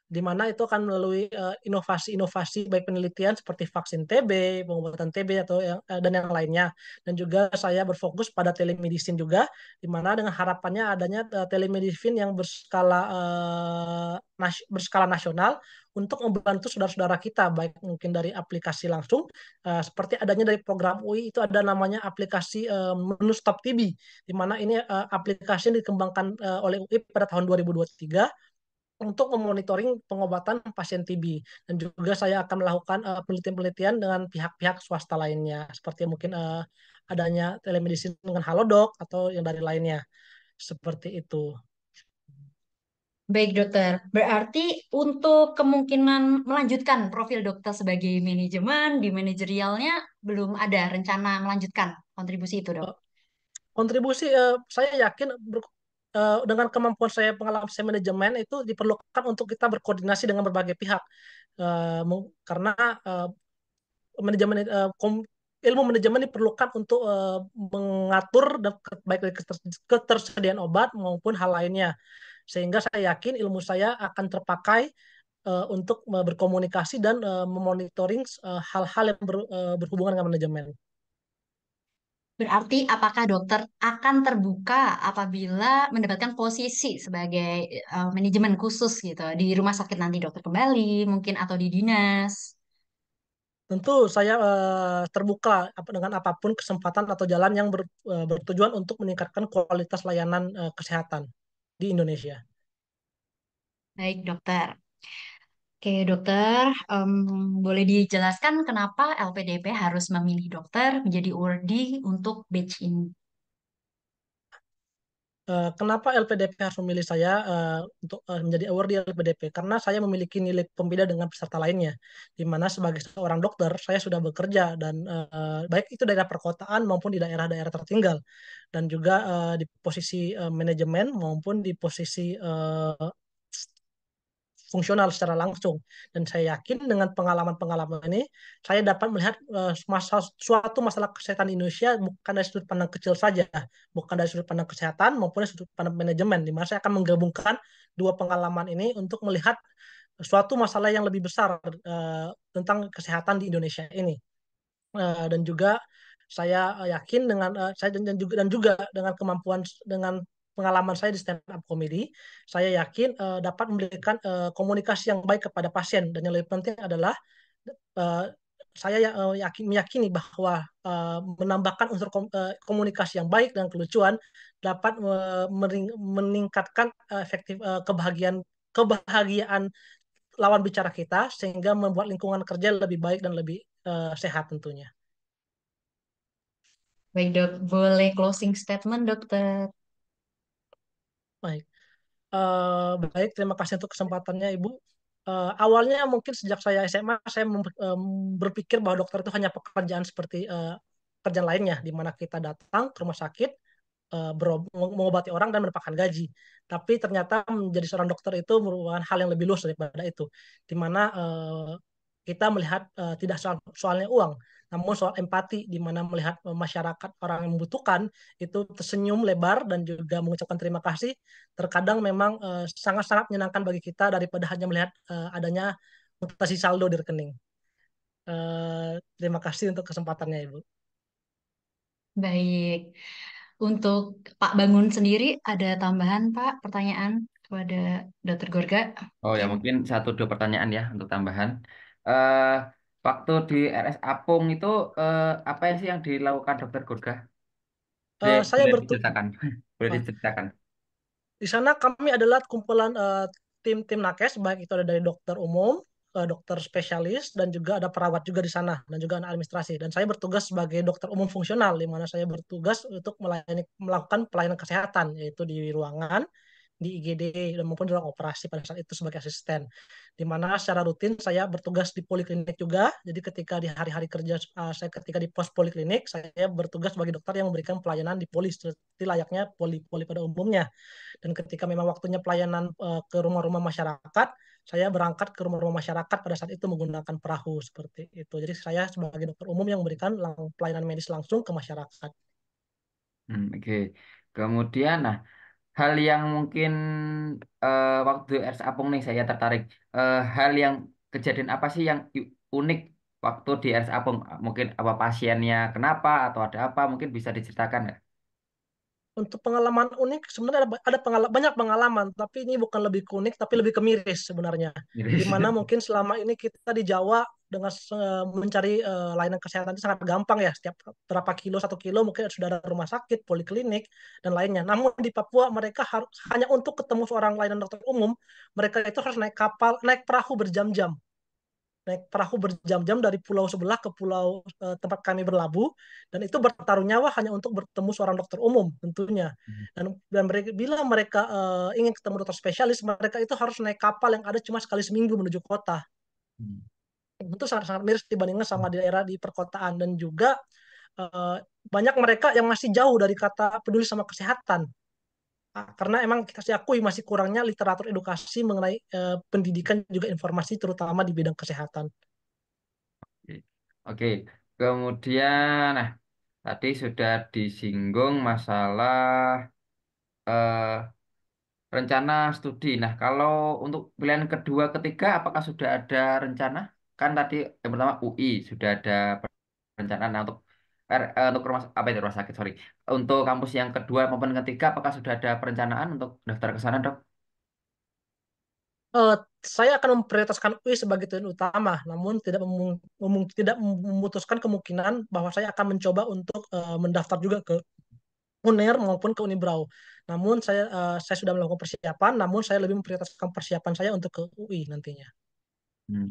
di mana itu akan melalui inovasi-inovasi baik penelitian seperti vaksin TB, pengobatan TB dan yang lainnya. Dan juga saya berfokus pada telemedicine juga, di mana dengan harapannya adanya telemedicine yang berskala nasional untuk membantu saudara-saudara kita, baik mungkin dari aplikasi langsung, seperti adanya dari program UI itu ada namanya aplikasi menu Stop TB, di mana ini aplikasi yang dikembangkan oleh UI pada tahun 2023 untuk memonitoring pengobatan pasien TB. Dan juga saya akan melakukan penelitian-penelitian dengan pihak-pihak swasta lainnya, seperti mungkin adanya telemedicine dengan Halodoc atau yang dari lainnya. Seperti itu. Baik, dokter. Berarti untuk kemungkinan melanjutkan profil dokter sebagai manajemen di manajerialnya belum ada rencana melanjutkan kontribusi itu, dok. Kontribusi saya yakin dengan kemampuan saya pengalaman saya manajemen itu diperlukan untuk kita berkoordinasi dengan berbagai pihak. Karena manajemen ilmu manajemen diperlukan untuk mengatur baik dari ketersediaan obat maupun hal lainnya. Sehingga saya yakin ilmu saya akan terpakai untuk berkomunikasi dan memonitoring hal-hal yang berhubungan dengan manajemen. Berarti apakah dokter akan terbuka apabila mendapatkan posisi sebagai manajemen khusus gitu di rumah sakit nanti dokter kembali mungkin atau di dinas? Tentu saya terbuka dengan apapun kesempatan atau jalan yang bertujuan untuk meningkatkan kualitas layanan kesehatan di Indonesia. Baik dokter. Oke dokter, boleh dijelaskan kenapa LPDP harus memilih dokter menjadi awardee untuk batch ini? Kenapa LPDP harus memilih saya untuk menjadi award di LPDP? Karena saya memiliki nilai pembeda dengan peserta lainnya, di mana sebagai seorang dokter saya sudah bekerja dan baik itu daerah perkotaan maupun di daerah-daerah tertinggal, dan juga di posisi manajemen maupun di posisi fungsional secara langsung. Dan saya yakin dengan pengalaman-pengalaman ini, saya dapat melihat suatu masalah kesehatan di Indonesia bukan dari sudut pandang kecil saja, bukan dari sudut pandang kesehatan maupun dari sudut pandang manajemen, di mana saya akan menggabungkan dua pengalaman ini untuk melihat suatu masalah yang lebih besar tentang kesehatan di Indonesia ini. Dan juga saya yakin dengan saya dan juga dengan kemampuan dengan pengalaman saya di stand up comedy, saya yakin dapat memberikan komunikasi yang baik kepada pasien, dan yang lebih penting adalah eh, saya meyakini bahwa menambahkan unsur komunikasi yang baik dan kelucuan dapat meningkatkan efektif kebahagiaan lawan bicara kita, sehingga membuat lingkungan kerja lebih baik dan lebih sehat tentunya. Baik dok, boleh closing statement dokter. Baik. Baik, terima kasih untuk kesempatannya, Ibu. Awalnya mungkin sejak saya SMA, saya berpikir bahwa dokter itu hanya pekerjaan seperti pekerjaan lainnya, di mana kita datang ke rumah sakit, mengobati orang dan mendapatkan gaji. Tapi ternyata menjadi seorang dokter itu merupakan hal yang lebih luas daripada itu, di mana kita melihat tidak soalnya uang, namun soal empati, di mana melihat masyarakat orang yang membutuhkan itu tersenyum lebar dan juga mengucapkan terima kasih. Terkadang memang sangat-sangat menyenangkan bagi kita daripada hanya melihat adanya mutasi saldo di rekening. Terima kasih untuk kesempatannya, Ibu. Baik, untuk Pak Bangun sendiri ada tambahan Pak pertanyaan kepada dokter Gorga? Oh ya, mungkin satu dua pertanyaan ya untuk tambahan. Eh Waktu di RS Apung itu apa yang sih yang dilakukan Dokter Gurga? Boleh, Saya boleh bertu diceritakan. Boleh diceritakan. Di sana kami adalah kumpulan tim-tim nakes, baik itu ada dari dokter umum, dokter spesialis, dan juga ada perawat juga di sana, dan juga ada administrasi. Dan saya bertugas sebagai dokter umum fungsional, di mana saya bertugas untuk melakukan pelayanan kesehatan, yaitu di ruangan, di IGD, dan maupun di ruang operasi pada saat itu sebagai asisten. Di mana secara rutin saya bertugas di poliklinik juga. Jadi ketika di hari-hari kerja saya ketika di pos poliklinik, saya bertugas sebagai dokter yang memberikan pelayanan di poli seperti layaknya poli pada umumnya. Dan ketika memang waktunya pelayanan ke rumah-rumah masyarakat, saya berangkat ke rumah-rumah masyarakat pada saat itu menggunakan perahu seperti itu. Jadi saya sebagai dokter umum yang memberikan pelayanan medis langsung ke masyarakat. Oke. Kemudian, nah, hal yang mungkin waktu RS Apung nih saya tertarik. Hal yang kejadian apa sih yang unik waktu di RS Apung? Mungkin apa pasiennya kenapa atau ada apa? Mungkin bisa diceritakan nggak? Untuk pengalaman unik sebenarnya ada banyak pengalaman, tapi ini bukan lebih ke unik tapi lebih ke miris sebenarnya. Di Miris. mana mungkin selama ini kita di Jawa dengan mencari layanan kesehatan itu sangat gampang ya. Setiap berapa kilo, 1 kilo mungkin sudah ada rumah sakit, poliklinik, dan lainnya. Namun di Papua mereka harus hanya untuk ketemu seorang layanan dokter umum, mereka itu harus naik kapal, naik perahu berjam-jam, naik perahu berjam-jam dari pulau sebelah ke pulau tempat kami berlabuh, dan itu bertaruh nyawa hanya untuk bertemu seorang dokter umum tentunya. Dan mereka, bila mereka ingin ketemu dokter spesialis, mereka itu harus naik kapal yang ada cuma sekali seminggu menuju kota. Hmm. Itu sangat-sangat miris dibandingkan sama di daerah di perkotaan. Dan juga eh, banyak mereka yang masih jauh dari kata peduli sama kesehatan. Karena emang kita sih akui masih kurangnya literatur edukasi mengenai pendidikan juga informasi terutama di bidang kesehatan. Oke. Oke. Kemudian, nah, tadi sudah disinggung masalah eh, rencana studi. Nah, kalau untuk pilihan kedua, ketiga, apakah sudah ada rencana? Kan tadi yang pertama UI sudah ada perencanaan. Nah, untuk apa itu rumah sakit, sorry. Untuk kampus yang kedua maupun ketiga, apakah sudah ada perencanaan untuk daftar ke sana, Dok? Eh, saya akan memprioritaskan UI sebagai tujuan utama, namun tidak memutuskan kemungkinan bahwa saya akan mencoba untuk mendaftar juga ke UNER maupun ke Unibrau. Namun saya sudah melakukan persiapan, namun saya lebih memprioritaskan persiapan saya untuk ke UI nantinya.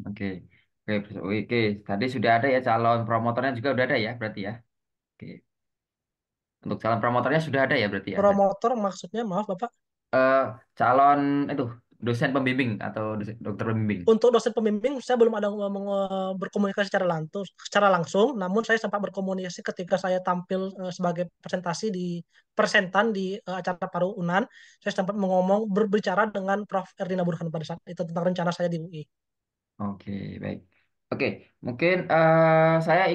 Oke. Oke, oke. Tadi sudah ada ya calon promotornya juga udah ada ya, berarti ya. Oke. Untuk calon promotornya sudah ada ya, berarti ya. Promotor maksudnya, maaf Bapak, Eh, calon itu dosen pembimbing atau dokter pembimbing. untuk dosen pembimbing saya belum ada berkomunikasi secara langsung, namun saya sempat berkomunikasi ketika saya tampil sebagai presentasi di presentan di acara Paru Unan. Saya sempat berbicara dengan Prof. Erdina Burhan pada saat itu tentang rencana saya di UI. Oke, baik. Oke, mungkin saya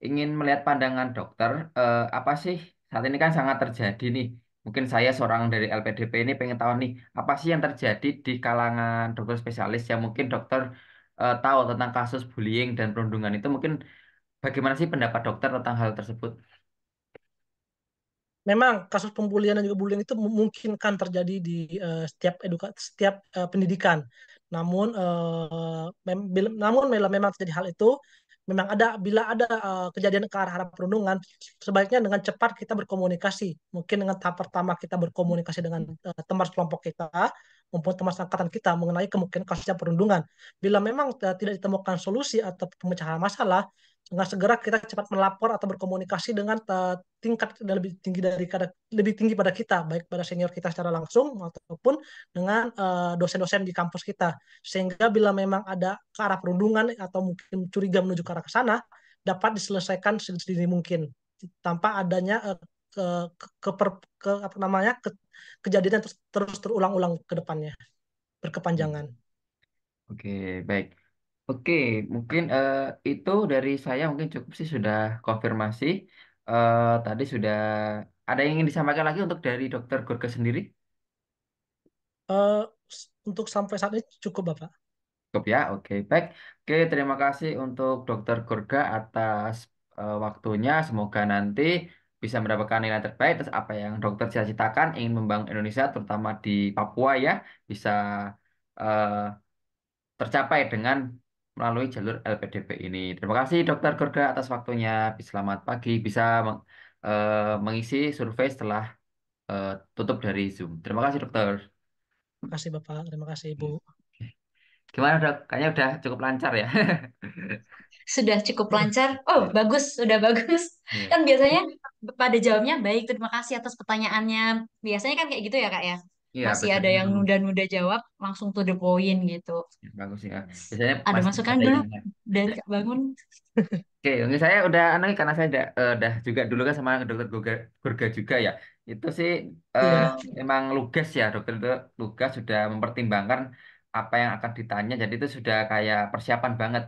ingin melihat pandangan dokter. Apa sih saat ini kan sangat terjadi nih. Mungkin saya seorang dari LPDP ini pengen tahu nih, apa sih yang terjadi di kalangan dokter spesialis yang mungkin dokter tahu tentang kasus bullying dan perundungan itu mungkin bagaimana sih pendapat dokter tentang hal tersebut? Memang kasus pembulian dan juga bullying itu memungkinkan terjadi di setiap pendidikan. Namun memang terjadi hal itu, memang ada bila ada kejadian ke arah perundungan, sebaiknya dengan cepat kita berkomunikasi. Mungkin dengan tahap pertama kita berkomunikasi dengan teman kelompok kita maupun teman angkatan kita mengenai kemungkinan kasusnya perundungan. Bila memang tidak ditemukan solusi atau pemecahan masalah, dengan segera kita cepat melapor atau berkomunikasi dengan tingkat yang lebih tinggi pada kita, baik pada senior kita secara langsung ataupun dengan dosen-dosen di kampus kita. Sehingga bila memang ada ke arah perundungan atau mungkin curiga menuju ke arah ke sana, dapat diselesaikan sedini mungkin tanpa adanya ke, apa namanya kejadian yang terus terulang-ulang ke depannya, berkepanjangan. Oke, baik. Oke, mungkin itu dari saya mungkin cukup sih sudah konfirmasi. Tadi sudah ada yang ingin disampaikan lagi untuk dari Dokter Gorga sendiri? Eh, untuk sampai saat ini cukup, Bapak. Cukup ya, oke, baik. Oke, terima kasih untuk Dokter Gorga atas waktunya. Semoga nanti bisa mendapatkan nilai terbaik. Terus apa yang dokter cita-citakan ingin membangun Indonesia, terutama di Papua ya, bisa eh, tercapai dengan melalui jalur LPDP ini. Terima kasih Dokter Gorga atas waktunya. Selamat pagi, bisa mengisi survei setelah tutup dari Zoom. Terima kasih Dokter. Terima kasih, Bapak. Terima kasih, Ibu. Gimana Dok? Kayaknya udah cukup lancar ya. Sudah cukup lancar. Oh, bagus, sudah bagus. Iya, Kan biasanya pada jawabnya baik, terima kasih atas pertanyaannya. Biasanya kan kayak gitu ya, Kak ya. iya Masih ada biasanya yang nunda-nunda jawab, langsung to the point gitu. bagus ya. Biasanya Ada masih masukan ada dulu yang dari Kak Bangun? oke, ini saya udah karena saya udah juga dulu kan sama dokter Gurga juga ya. Itu sih eh, Iya. memang lugas ya, dokter itu lugas sudah mempertimbangkan apa yang akan ditanya. Jadi itu sudah kayak persiapan banget.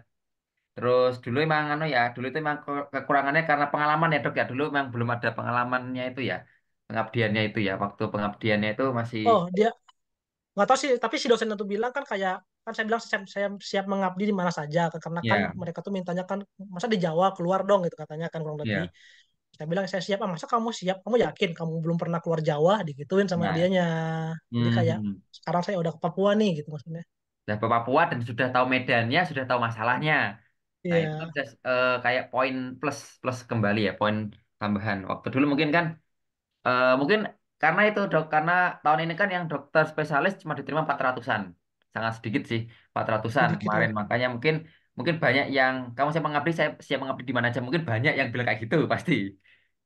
Terus dulu emang ya, dulu itu emang kekurangannya karena pengalaman ya dok ya. Dulu memang belum ada pengalamannya itu ya, pengabdiannya itu ya. Waktu pengabdiannya itu masih Oh, dia nggak tahu sih, tapi si dosen itu bilang kan kayak kan saya bilang saya siap mengabdi di mana saja karena kan ya, mereka tuh mintanya kan masa di Jawa keluar dong gitu katanya kan kurang lebih. ya. Saya bilang saya siap. Ah, masa kamu siap? Kamu yakin kamu belum pernah keluar Jawa? Digituin sama Nah, dianya. Jadi kayak hmm. sekarang saya udah ke Papua nih gitu maksudnya. Sudah ke Papua dan sudah tahu medannya, sudah tahu masalahnya. Nah, itu kan Iya. just, kayak poin plus plus kembali ya, poin tambahan. Waktu dulu mungkin kan mungkin karena itu dok, karena tahun ini kan yang dokter spesialis cuma diterima 400-an. Sangat sedikit sih, 400-an Sedikit kemarin. ya. Makanya mungkin mungkin banyak yang kamu siap mengabdi, saya siap mengabdi di mana aja. Mungkin banyak yang bilang kayak gitu pasti.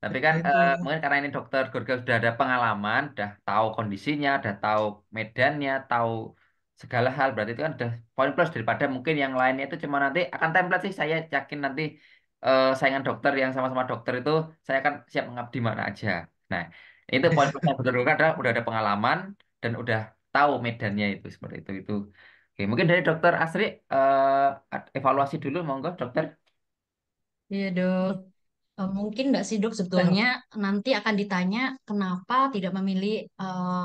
Tapi kan Itu. mungkin karena ini dokter Gorga sudah ada pengalaman, udah tahu kondisinya, udah tahu medannya, tahu segala hal. Berarti itu kan udah poin plus daripada mungkin yang lainnya itu cuma nanti akan template sih. Saya yakin nanti saingan dokter yang sama-sama dokter itu saya kan siap mengabdi mana aja. Nah, itu poin plus yang betul adalah udah ada pengalaman dan udah tahu medannya itu seperti itu. Itu. Oke, mungkin dari dokter Asri evaluasi dulu monggo dokter. Iya dok. Mungkin nggak sih dok Eh, sebetulnya nanti akan ditanya kenapa tidak memilih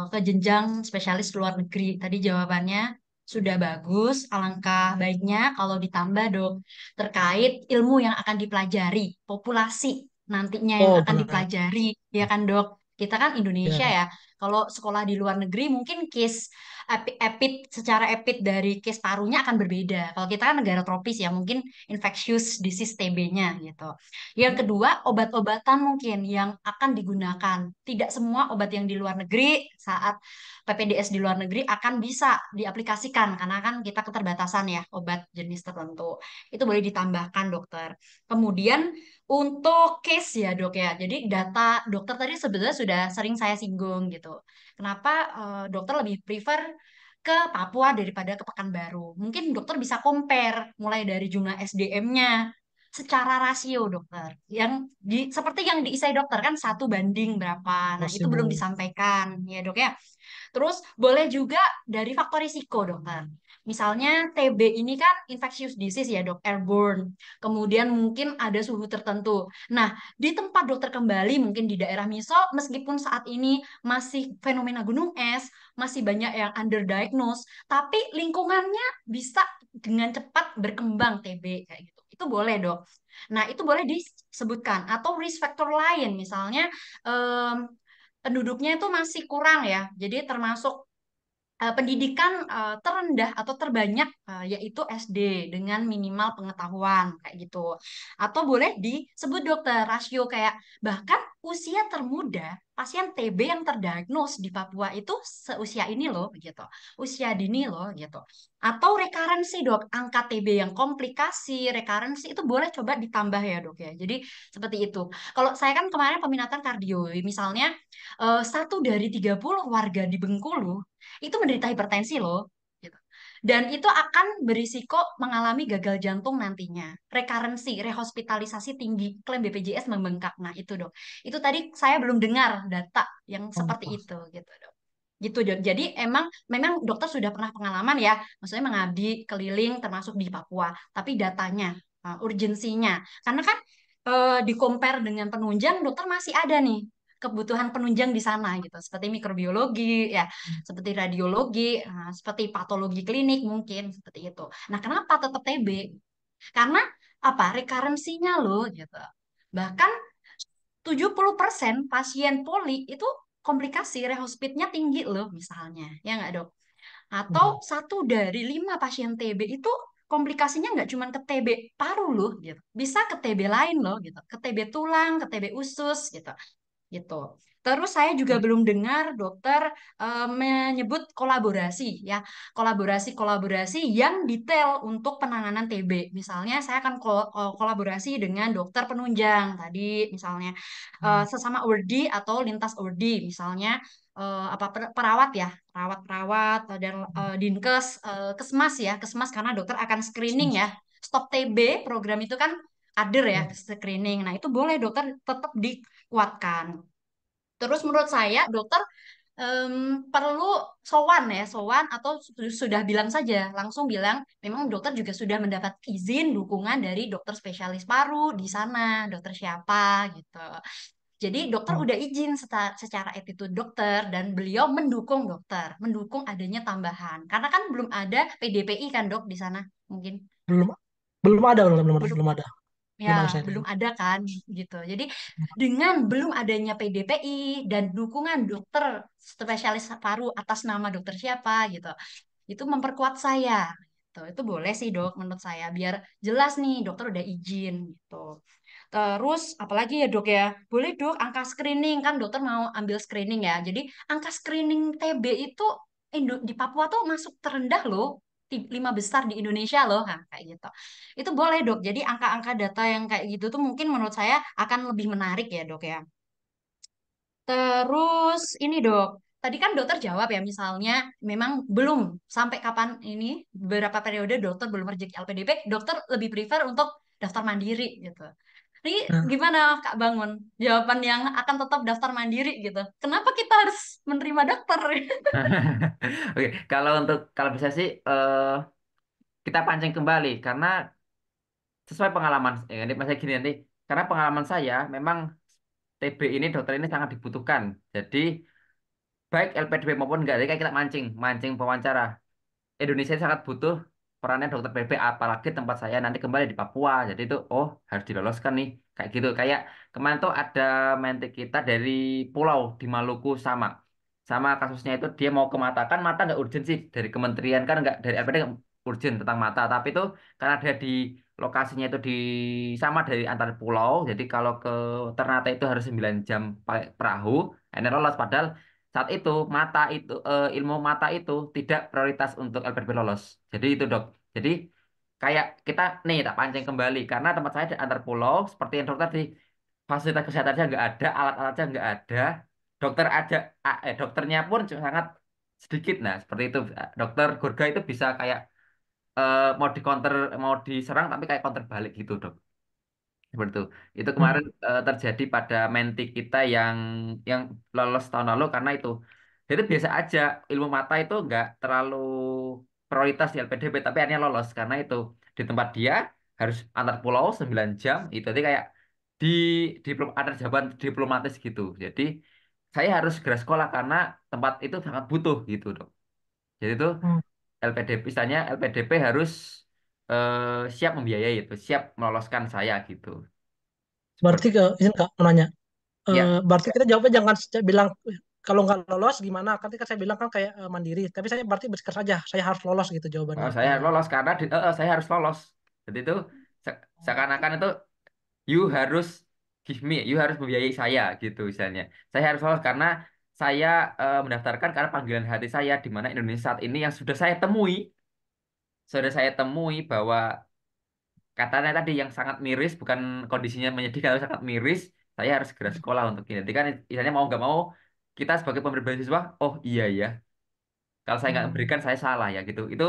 ke jenjang spesialis luar negeri. Tadi jawabannya sudah bagus, alangkah baiknya kalau ditambah dok terkait ilmu yang akan dipelajari, populasi nantinya yang oh akan benar. dipelajari, ya kan dok? Kita kan Indonesia Ya, ya. Kalau sekolah di luar negeri mungkin case secara epid dari case parunya akan berbeda. Kalau kita kan negara tropis ya, mungkin infectious disease TB-nya gitu. Yang kedua, obat-obatan mungkin yang akan digunakan. Tidak semua obat yang di luar negeri saat PPDS di luar negeri akan bisa diaplikasikan karena kan kita keterbatasan ya obat jenis tertentu. Itu boleh ditambahkan dokter. Kemudian untuk case ya dok ya. Jadi data dokter tadi sebenarnya sudah sering saya singgung gitu. Kenapa dokter lebih prefer ke Papua daripada ke Pekanbaru? Mungkin dokter bisa compare mulai dari jumlah SDM-nya secara rasio dokter. Yang seperti yang di ISAI dokter kan 1 banding berapa. Nah, itu belum possible. disampaikan ya dok ya. Terus boleh juga dari faktor risiko dokter. Misalnya TB ini kan infectious disease ya dok, airborne. Kemudian mungkin ada suhu tertentu. Nah, di tempat dokter kembali mungkin di daerah misal, meskipun saat ini masih fenomena gunung es, masih banyak yang underdiagnosed, tapi lingkungannya bisa dengan cepat berkembang TB kayak gitu. Itu boleh dok. Nah, itu boleh disebutkan. Atau risk factor lain, misalnya em, penduduknya itu masih kurang ya. Jadi termasuk pendidikan terendah atau terbanyak yaitu SD dengan minimal pengetahuan kayak gitu. Atau boleh disebut dokter rasio kayak bahkan usia termuda pasien TB yang terdiagnos di Papua itu seusia ini loh gitu. Usia dini loh gitu. Atau rekarensi dok, angka TB yang komplikasi, rekarensi itu boleh coba ditambah ya dok ya. Jadi seperti itu. Kalau saya kan kemarin peminatan kardio, misalnya 1 dari 30 warga di Bengkulu itu menderita hipertensi loh. Gitu. Dan itu akan berisiko mengalami gagal jantung nantinya. Rekarensi, rehospitalisasi tinggi, klaim BPJS membengkak. Nah itu dok. Itu tadi saya belum dengar data yang seperti Oh, itu gitu dok. Gitu dok. Jadi memang dokter sudah pernah pengalaman ya, maksudnya mengabdi keliling termasuk di Papua. Tapi datanya, urgensinya, karena kan di compare dengan penunjang, dokter masih ada nih kebutuhan penunjang di sana gitu, seperti mikrobiologi ya, seperti radiologi, seperti patologi klinik mungkin seperti itu. Nah, kenapa tetap TB? Karena apa? Rekarensinya loh gitu. Bahkan 70% pasien poli itu komplikasi rehospitnya tinggi loh misalnya. Ya nggak dok? Atau hmm. 1 dari 5 pasien TB itu komplikasinya nggak cuma ke TB paru loh gitu. Bisa ke TB lain loh gitu. Ke TB tulang, ke TB usus gitu gitu. Terus saya juga belum dengar dokter menyebut kolaborasi ya, kolaborasi-kolaborasi yang detail untuk penanganan TB. Misalnya saya akan kolaborasi dengan dokter penunjang tadi, misalnya sesama ORDI atau lintas ORDI, misalnya apa perawat ya, perawat-perawat dan dinkes, kesmas ya, kesmas karena dokter akan screening ya. Stop TB program itu kan kader ya screening. Nah, itu boleh dokter tetap dikuatkan. Terus menurut saya dokter perlu sowan ya, sowan atau sudah bilang saja, langsung bilang memang dokter juga sudah mendapat izin dukungan dari dokter spesialis paru di sana, dokter siapa gitu. Jadi dokter udah izin secara attitude dokter dan beliau mendukung dokter, mendukung adanya tambahan. Karena kan belum ada PDPI kan dok di sana mungkin. Belum belum ada, Belum belum ada. ya, Belum ada saya belum dengar. ada kan gitu. Jadi dengan belum adanya PDPI dan dukungan dokter spesialis paru atas nama dokter siapa gitu, itu memperkuat saya. Gitu. Itu boleh sih dok menurut saya biar jelas nih dokter udah izin gitu. Terus apalagi ya dok ya, boleh dok angka screening kan dokter mau ambil screening ya. Jadi angka screening TB itu di Papua tuh masuk terendah loh. 5 besar di Indonesia loh, nah, kayak gitu. Itu boleh dok. Jadi angka-angka data yang kayak gitu tuh mungkin menurut saya akan lebih menarik ya dok ya. Terus ini dok, tadi kan dokter jawab ya misalnya memang belum sampai kapan ini beberapa periode dokter belum rezeki LPDP, dokter lebih prefer untuk daftar mandiri gitu. Ini Nah, gimana Kak Bangun? Jawaban yang akan tetap daftar mandiri gitu. Kenapa kita harus menerima dokter? Oke, kalau bisa sih kita pancing kembali karena sesuai pengalaman ini masa gini nanti karena pengalaman saya memang TB ini dokter ini sangat dibutuhkan. Jadi baik LPDP maupun enggak, jadi kayak kita mancing, mancing pewawancara. Indonesia ini sangat butuh perannya dokter PB apalagi tempat saya nanti kembali di Papua jadi itu oh harus diloloskan nih kayak gitu kayak kemarin tuh ada mentik kita dari pulau di Maluku sama sama kasusnya itu dia mau ke mata kan mata nggak urgent sih dari kementerian kan nggak dari LPD nggak urgent tentang mata tapi itu karena dia di lokasinya itu di sama dari antar pulau jadi kalau ke Ternate itu harus 9 jam pakai perahu ini lolos padahal saat itu mata itu ilmu mata itu tidak prioritas untuk LPDP lolos. Jadi itu dok. Jadi kayak kita nih tak pancing kembali karena tempat saya di antar pulau seperti yang dokter tadi fasilitas kesehatannya nggak ada, alat-alatnya nggak ada, dokter ada, dokternya pun sangat sedikit. Nah seperti itu dokter Gorga itu bisa kayak mau di counter mau diserang tapi kayak counter balik gitu dok. Seperti itu. Itu hmm, kemarin terjadi pada menti kita yang lolos tahun lalu karena itu. Dia itu biasa aja ilmu mata itu nggak terlalu prioritas di LPDP tapi akhirnya lolos karena itu di tempat dia harus antar pulau 9 jam itu jadi kayak di ada jawaban diplomatis gitu. Jadi saya harus segera sekolah karena tempat itu sangat butuh gitu dok. Jadi itu hmm. LPDP misalnya LPDP harus siap membiayai itu, siap meloloskan saya gitu. Berarti Seperti izin Kak mau nanya. ya. Berarti kita jawabnya jangan bilang kalau nggak lolos gimana? Kan tadi kan saya bilang kan kayak mandiri. Tapi saya berarti bersikap saja. Saya harus lolos gitu jawabannya Oh, ke. saya lolos karena saya harus lolos. Jadi itu seakan-akan itu you harus give me, you harus membiayai saya gitu misalnya. Saya harus lolos karena saya mendaftarkan karena panggilan hati saya di mana Indonesia saat ini yang sudah saya temui bahwa katanya tadi yang sangat miris, bukan kondisinya menyedihkan, tapi sangat miris. Saya harus segera sekolah untuk ini. Jadi kan, misalnya mau nggak mau, kita sebagai pemberi beasiswa, oh iya ya, kalau saya nggak Hmm, berikan saya salah ya gitu itu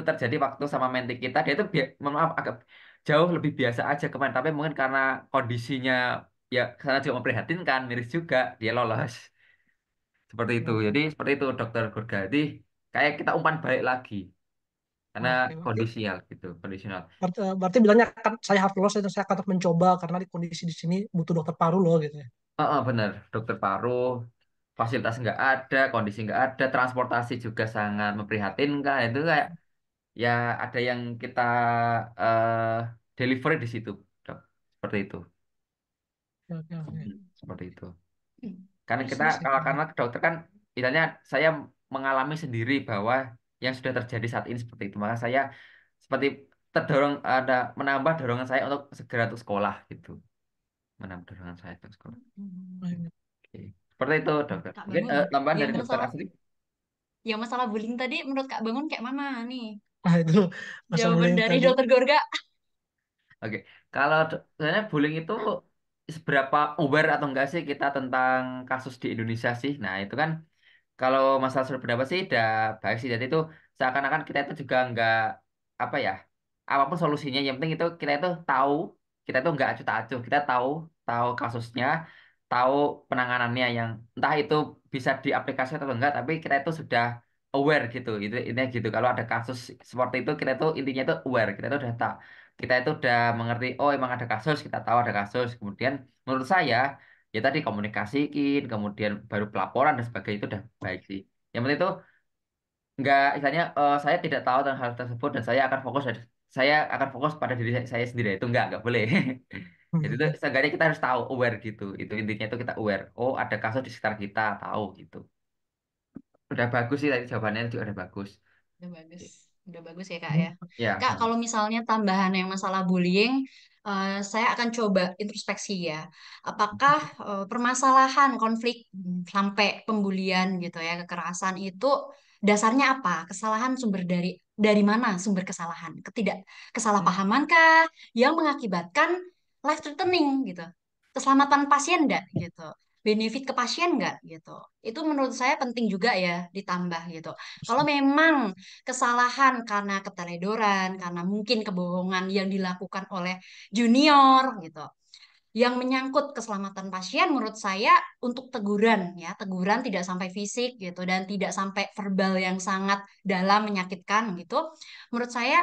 terjadi waktu sama mentik kita dia itu mohon maaf agak jauh lebih biasa aja kemarin tapi mungkin karena kondisinya ya karena juga memprihatinkan miris juga dia lolos seperti itu oke jadi seperti itu dokter Gurga jadi kayak kita umpan balik lagi karena oke. Berarti, kondisial gitu kondisional berarti bilangnya kan saya harus lolos dan saya akan tetap mencoba karena di kondisi di sini butuh dokter paru loh gitu ya. bener dokter paru fasilitas nggak ada kondisi nggak ada transportasi juga sangat memprihatinkan itu kayak ya ada yang kita eh delivery di situ, dok. Seperti itu. Oke, oke. Seperti itu. Karena Terus kita terus. kalau karena ke dokter kan, misalnya saya mengalami sendiri bahwa yang sudah terjadi saat ini seperti itu. Maka saya seperti terdorong ada menambah dorongan saya untuk segera untuk sekolah gitu. Menambah dorongan saya untuk sekolah. Oke. Seperti itu, dokter. Kak Mungkin Bangun, tambahan yang dari dokter masalah Asri. yang masalah bullying tadi menurut Kak Bangun kayak mana nih? Nah itu masa Jawaban mulai dari tadi. Dokter Gorga. Oke, kalau sebenarnya bullying itu seberapa aware atau enggak sih kita tentang kasus di Indonesia sih? Nah, itu kan kalau masalah sudut pendapat sih udah baik sih. Jadi itu seakan-akan kita itu juga enggak apa ya, apapun solusinya. Yang penting itu kita itu enggak acuh tak acuh. Kita tahu tahu kasusnya, tahu penanganannya yang entah itu bisa diaplikasikan atau enggak, tapi kita itu sudah aware gitu. Itu intinya gitu. Kalau ada kasus seperti itu, kita itu intinya itu aware. Kita itu udah tak kita itu udah mengerti oh emang ada kasus kita tahu ada kasus kemudian menurut saya ya tadi komunikasiin kemudian baru pelaporan dan sebagainya itu udah baik sih yang penting itu nggak misalnya saya tidak tahu tentang hal tersebut dan saya akan fokus pada diri saya sendiri itu nggak boleh jadi itu Hmm. seenggaknya kita harus tahu aware gitu itu intinya itu kita aware oh ada kasus di sekitar kita tahu gitu udah bagus sih tadi jawabannya juga udah bagus. Udah bagus. Udah bagus ya, Kak ya. Ya. Kak, kalau misalnya tambahan yang masalah bullying, saya akan coba introspeksi ya. Apakah permasalahan konflik sampai pembulian gitu ya, kekerasan itu dasarnya apa? Kesalahan sumber dari mana sumber kesalahan? Kesalahpahaman kah yang mengakibatkan life threatening gitu? Keselamatan pasien enggak gitu? Benefit ke pasien enggak gitu? Itu menurut saya penting juga ya ditambah gitu. Kalau memang kesalahan karena keteledoran, karena mungkin kebohongan yang dilakukan oleh junior gitu. yang menyangkut keselamatan pasien menurut saya untuk teguran ya, teguran tidak sampai fisik gitu dan tidak sampai verbal yang sangat dalam menyakitkan gitu. Menurut saya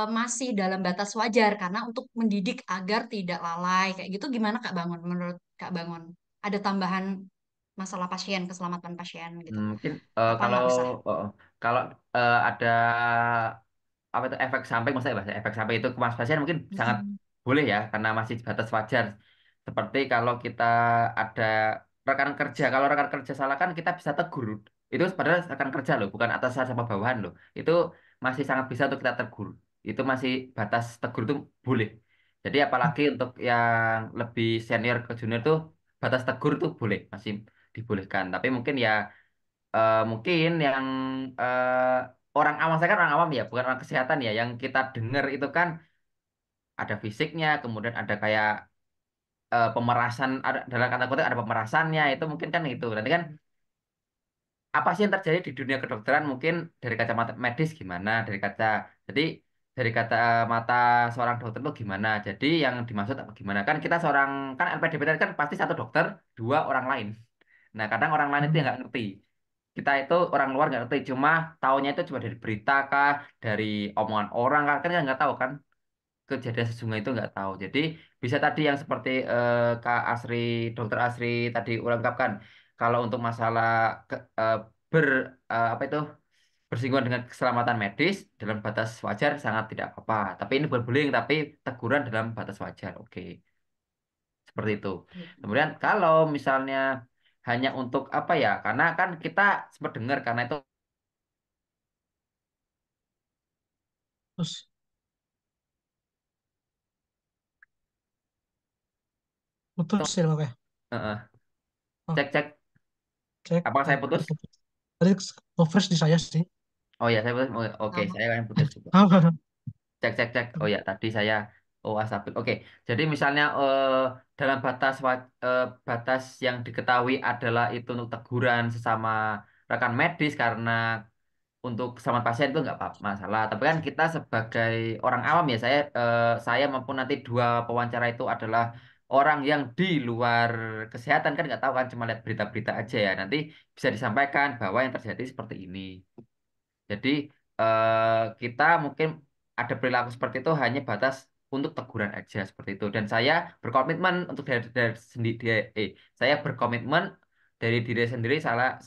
masih dalam batas wajar karena untuk mendidik agar tidak lalai kayak gitu gimana Kak Bangun menurut Kak Bangun? Ada tambahan masalah pasien, keselamatan pasien gitu. Mungkin Apa kalau nggak usah? kalau ada apa itu efek samping, maksudnya bahasa efek samping itu ke mas pasien mungkin sangat Mm-mm. boleh ya karena masih batas wajar. Seperti kalau kita ada rekan kerja, kalau rekan kerja salah kan kita bisa tegur. Itu padahal rekan kerja loh, bukan atasan sama bawahan loh. Itu masih sangat bisa untuk kita tegur. Itu masih batas tegur itu boleh. Jadi apalagi untuk yang lebih senior ke junior tuh batas tegur tuh boleh, masih dibolehkan. Tapi mungkin ya mungkin yang orang awam, saya kan orang awam ya, bukan orang kesehatan ya. Yang kita dengar itu kan ada fisiknya, kemudian ada kayak pemerasan, ada dalam kata kutip ada pemerasannya, itu mungkin kan itu. Nanti kan apa sih yang terjadi di dunia kedokteran mungkin dari kacamata medis gimana, jadi dari kata mata seorang dokter itu gimana. Jadi yang dimaksud apa gimana? Kan kita seorang kan LPDP tadi kan pasti satu dokter, dua orang lain. Nah, kadang orang lain itu yang Hmm. nggak ngerti. Kita itu orang luar nggak ngerti, cuma taunya itu cuma dari berita kah, dari omongan orang kah, kan kita nggak tahu kan kejadian sesungguhnya itu nggak tahu. Jadi bisa tadi yang seperti Kak Asri, Dokter Asri tadi ungkapkan, kalau untuk masalah ke, eh, ber apa itu bersinggungan dengan keselamatan medis dalam batas wajar sangat tidak apa-apa. Tapi ini bukan bullying, tapi teguran dalam batas wajar. Oke, seperti itu. Kemudian kalau misalnya hanya untuk apa ya? Karena kan kita sempat dengar karena itu Terus putus sih makanya. eh, eh, Oh, cek cek cek. apa Oh, saya putus? tadi fresh di saya sih. Oh ya saya putus. Oh, oke, Sama. saya yang putus juga. Oh, Cek cek cek. Oh ya tadi saya oh asabil. Oke. Jadi misalnya dalam batas yang diketahui adalah itu untuk teguran sesama rekan medis karena untuk keselamatan pasien itu nggak masalah. Tapi kan kita sebagai orang awam ya, saya maupun nanti dua pewawancara itu adalah orang yang di luar kesehatan kan nggak tahu kan, cuma lihat berita-berita aja ya. Nanti bisa disampaikan bahwa yang terjadi seperti ini. Jadi kita mungkin ada perilaku seperti itu hanya batas untuk teguran aja seperti itu. Dan saya berkomitmen untuk dari sendiri, saya berkomitmen dari diri sendiri,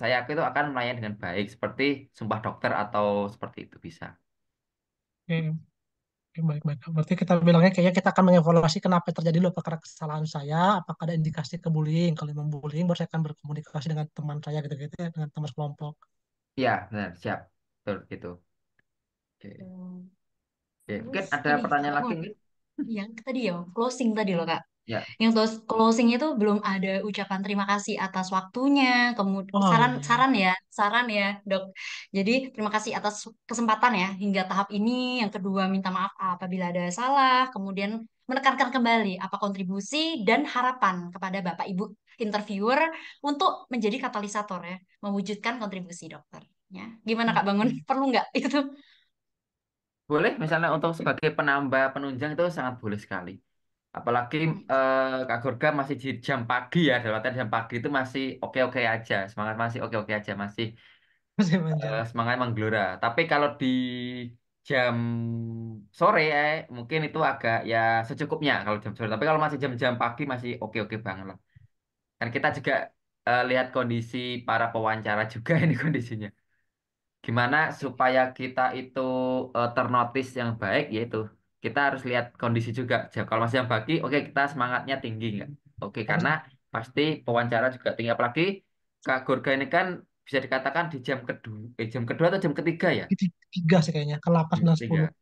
saya itu akan melayani dengan baik seperti sumpah dokter atau seperti itu bisa. oke, oke, baik-baik. Berarti kita bilangnya kayaknya kita akan mengevaluasi kenapa terjadi dulu, apakah kesalahan saya, apakah ada indikasi ke bullying. Kalau memang bullying, baru saya akan berkomunikasi dengan teman saya gitu-gitu ya, dengan teman sekelompok. Iya, benar, siap. Betul gitu. Oke. Hmm. Oke, Terus mungkin ada ini Kak pertanyaan lagi Bangun, mungkin? yang tadi ya closing tadi loh Kak. Ya. Yang closing itu belum ada ucapan terima kasih atas waktunya, kemudian Oh saran iya, saran ya dok. Jadi terima kasih atas kesempatan ya hingga tahap ini. Yang kedua minta maaf apabila ada salah, kemudian menekankan kembali apa kontribusi dan harapan kepada Bapak Ibu interviewer untuk menjadi katalisator ya, mewujudkan kontribusi dokter. Ya, gimana Kak Bangun? oke. Perlu nggak itu? Boleh, misalnya untuk sebagai penambah penunjang itu sangat boleh sekali. Apalagi Kak Gorga masih di jam pagi ya, dalam artian jam pagi itu masih oke-oke aja, semangat masih oke-oke aja, masih Masih panjang. semangat menggelora. Tapi kalau di jam sore mungkin itu agak ya secukupnya kalau jam sore. Tapi kalau masih jam-jam pagi masih oke-oke banget lah. Kan kita juga lihat kondisi para pewawancara juga ini kondisinya. Gimana supaya kita itu ternotis yang baik, yaitu kita harus lihat kondisi juga. Kalau masih yang pagi, oke kita semangatnya tinggi nggak? Oke, Harus karena pasti pewawancara juga tinggi. Apalagi Kak Gorga ini kan bisa dikatakan di jam kedua atau jam ketiga ya? tiga sih kayaknya, ke 8, Jam 9, 10. ketiga.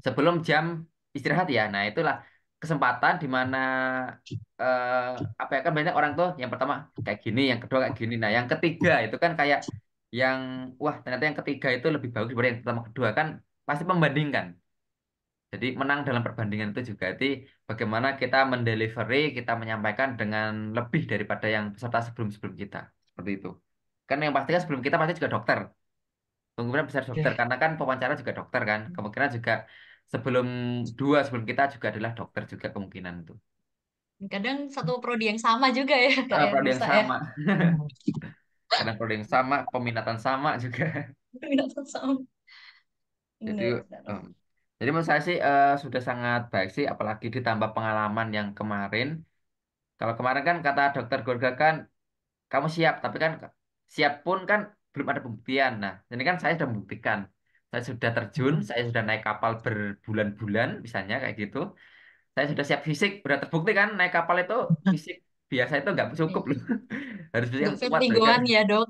Sebelum jam istirahat ya. Nah, itulah kesempatan di mana eh, apa ya kan banyak orang tuh yang pertama kayak gini, yang kedua kayak gini. Nah, yang ketiga itu kan kayak yang wah ternyata yang ketiga itu lebih bagus daripada yang pertama kedua kan pasti membandingkan. Jadi menang dalam perbandingan itu juga. Jadi bagaimana kita mendelivery, kita menyampaikan dengan lebih daripada yang peserta sebelum-sebelum kita. Seperti itu. Kan yang pasti kan sebelum kita pasti juga dokter. Kemungkinan besar dokter Oke. karena kan pewawancara juga dokter kan. Kemungkinan juga sebelum kita juga adalah dokter juga kemungkinan itu. Kadang satu prodi yang sama juga ya, Kak ya, Prodi yang bisa ya. sama. Hmm. Kadang prodi yang sama, peminatan sama juga. Tidak sama. Jadi, Benar, benar. em, jadi menurut saya sih sudah sangat baik sih, apalagi ditambah pengalaman yang kemarin. Kalau kemarin kan kata dokter Gorga kan, kamu siap, tapi kan siap pun kan belum ada pembuktian. Nah, ini kan saya sudah membuktikan. Saya sudah terjun, saya sudah naik kapal berbulan-bulan, misalnya kayak gitu. Saya sudah siap fisik, udah terbukti kan naik kapal itu fisik biasa itu nggak cukup Ya. loh. Harus fisik Nggak yang kuat juga. vertigoan ya, Dok.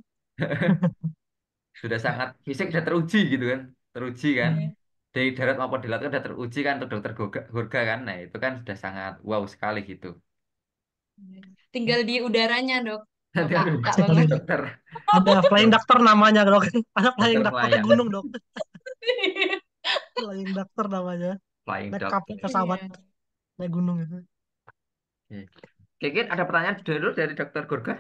Sudah sangat fisik sudah teruji gitu kan, teruji kan. Iya. Dari darat maupun di laut kan sudah teruji kan untuk dokter Gorga kan. Nah, itu kan sudah sangat wow sekali gitu. Tinggal di udaranya, Dok. Tuh, Nanti Kak, ada Kak ada Bangun. dokter, Ada flying dokter, doctor namanya dok. Ada flying dokter doctornya pelayang, gunung dok. Flying doctor namanya. flying Naik kapal doctor. pesawat Iya. naik gunung itu. Oke. Oke, ada pertanyaan dulu dari dokter Gorga?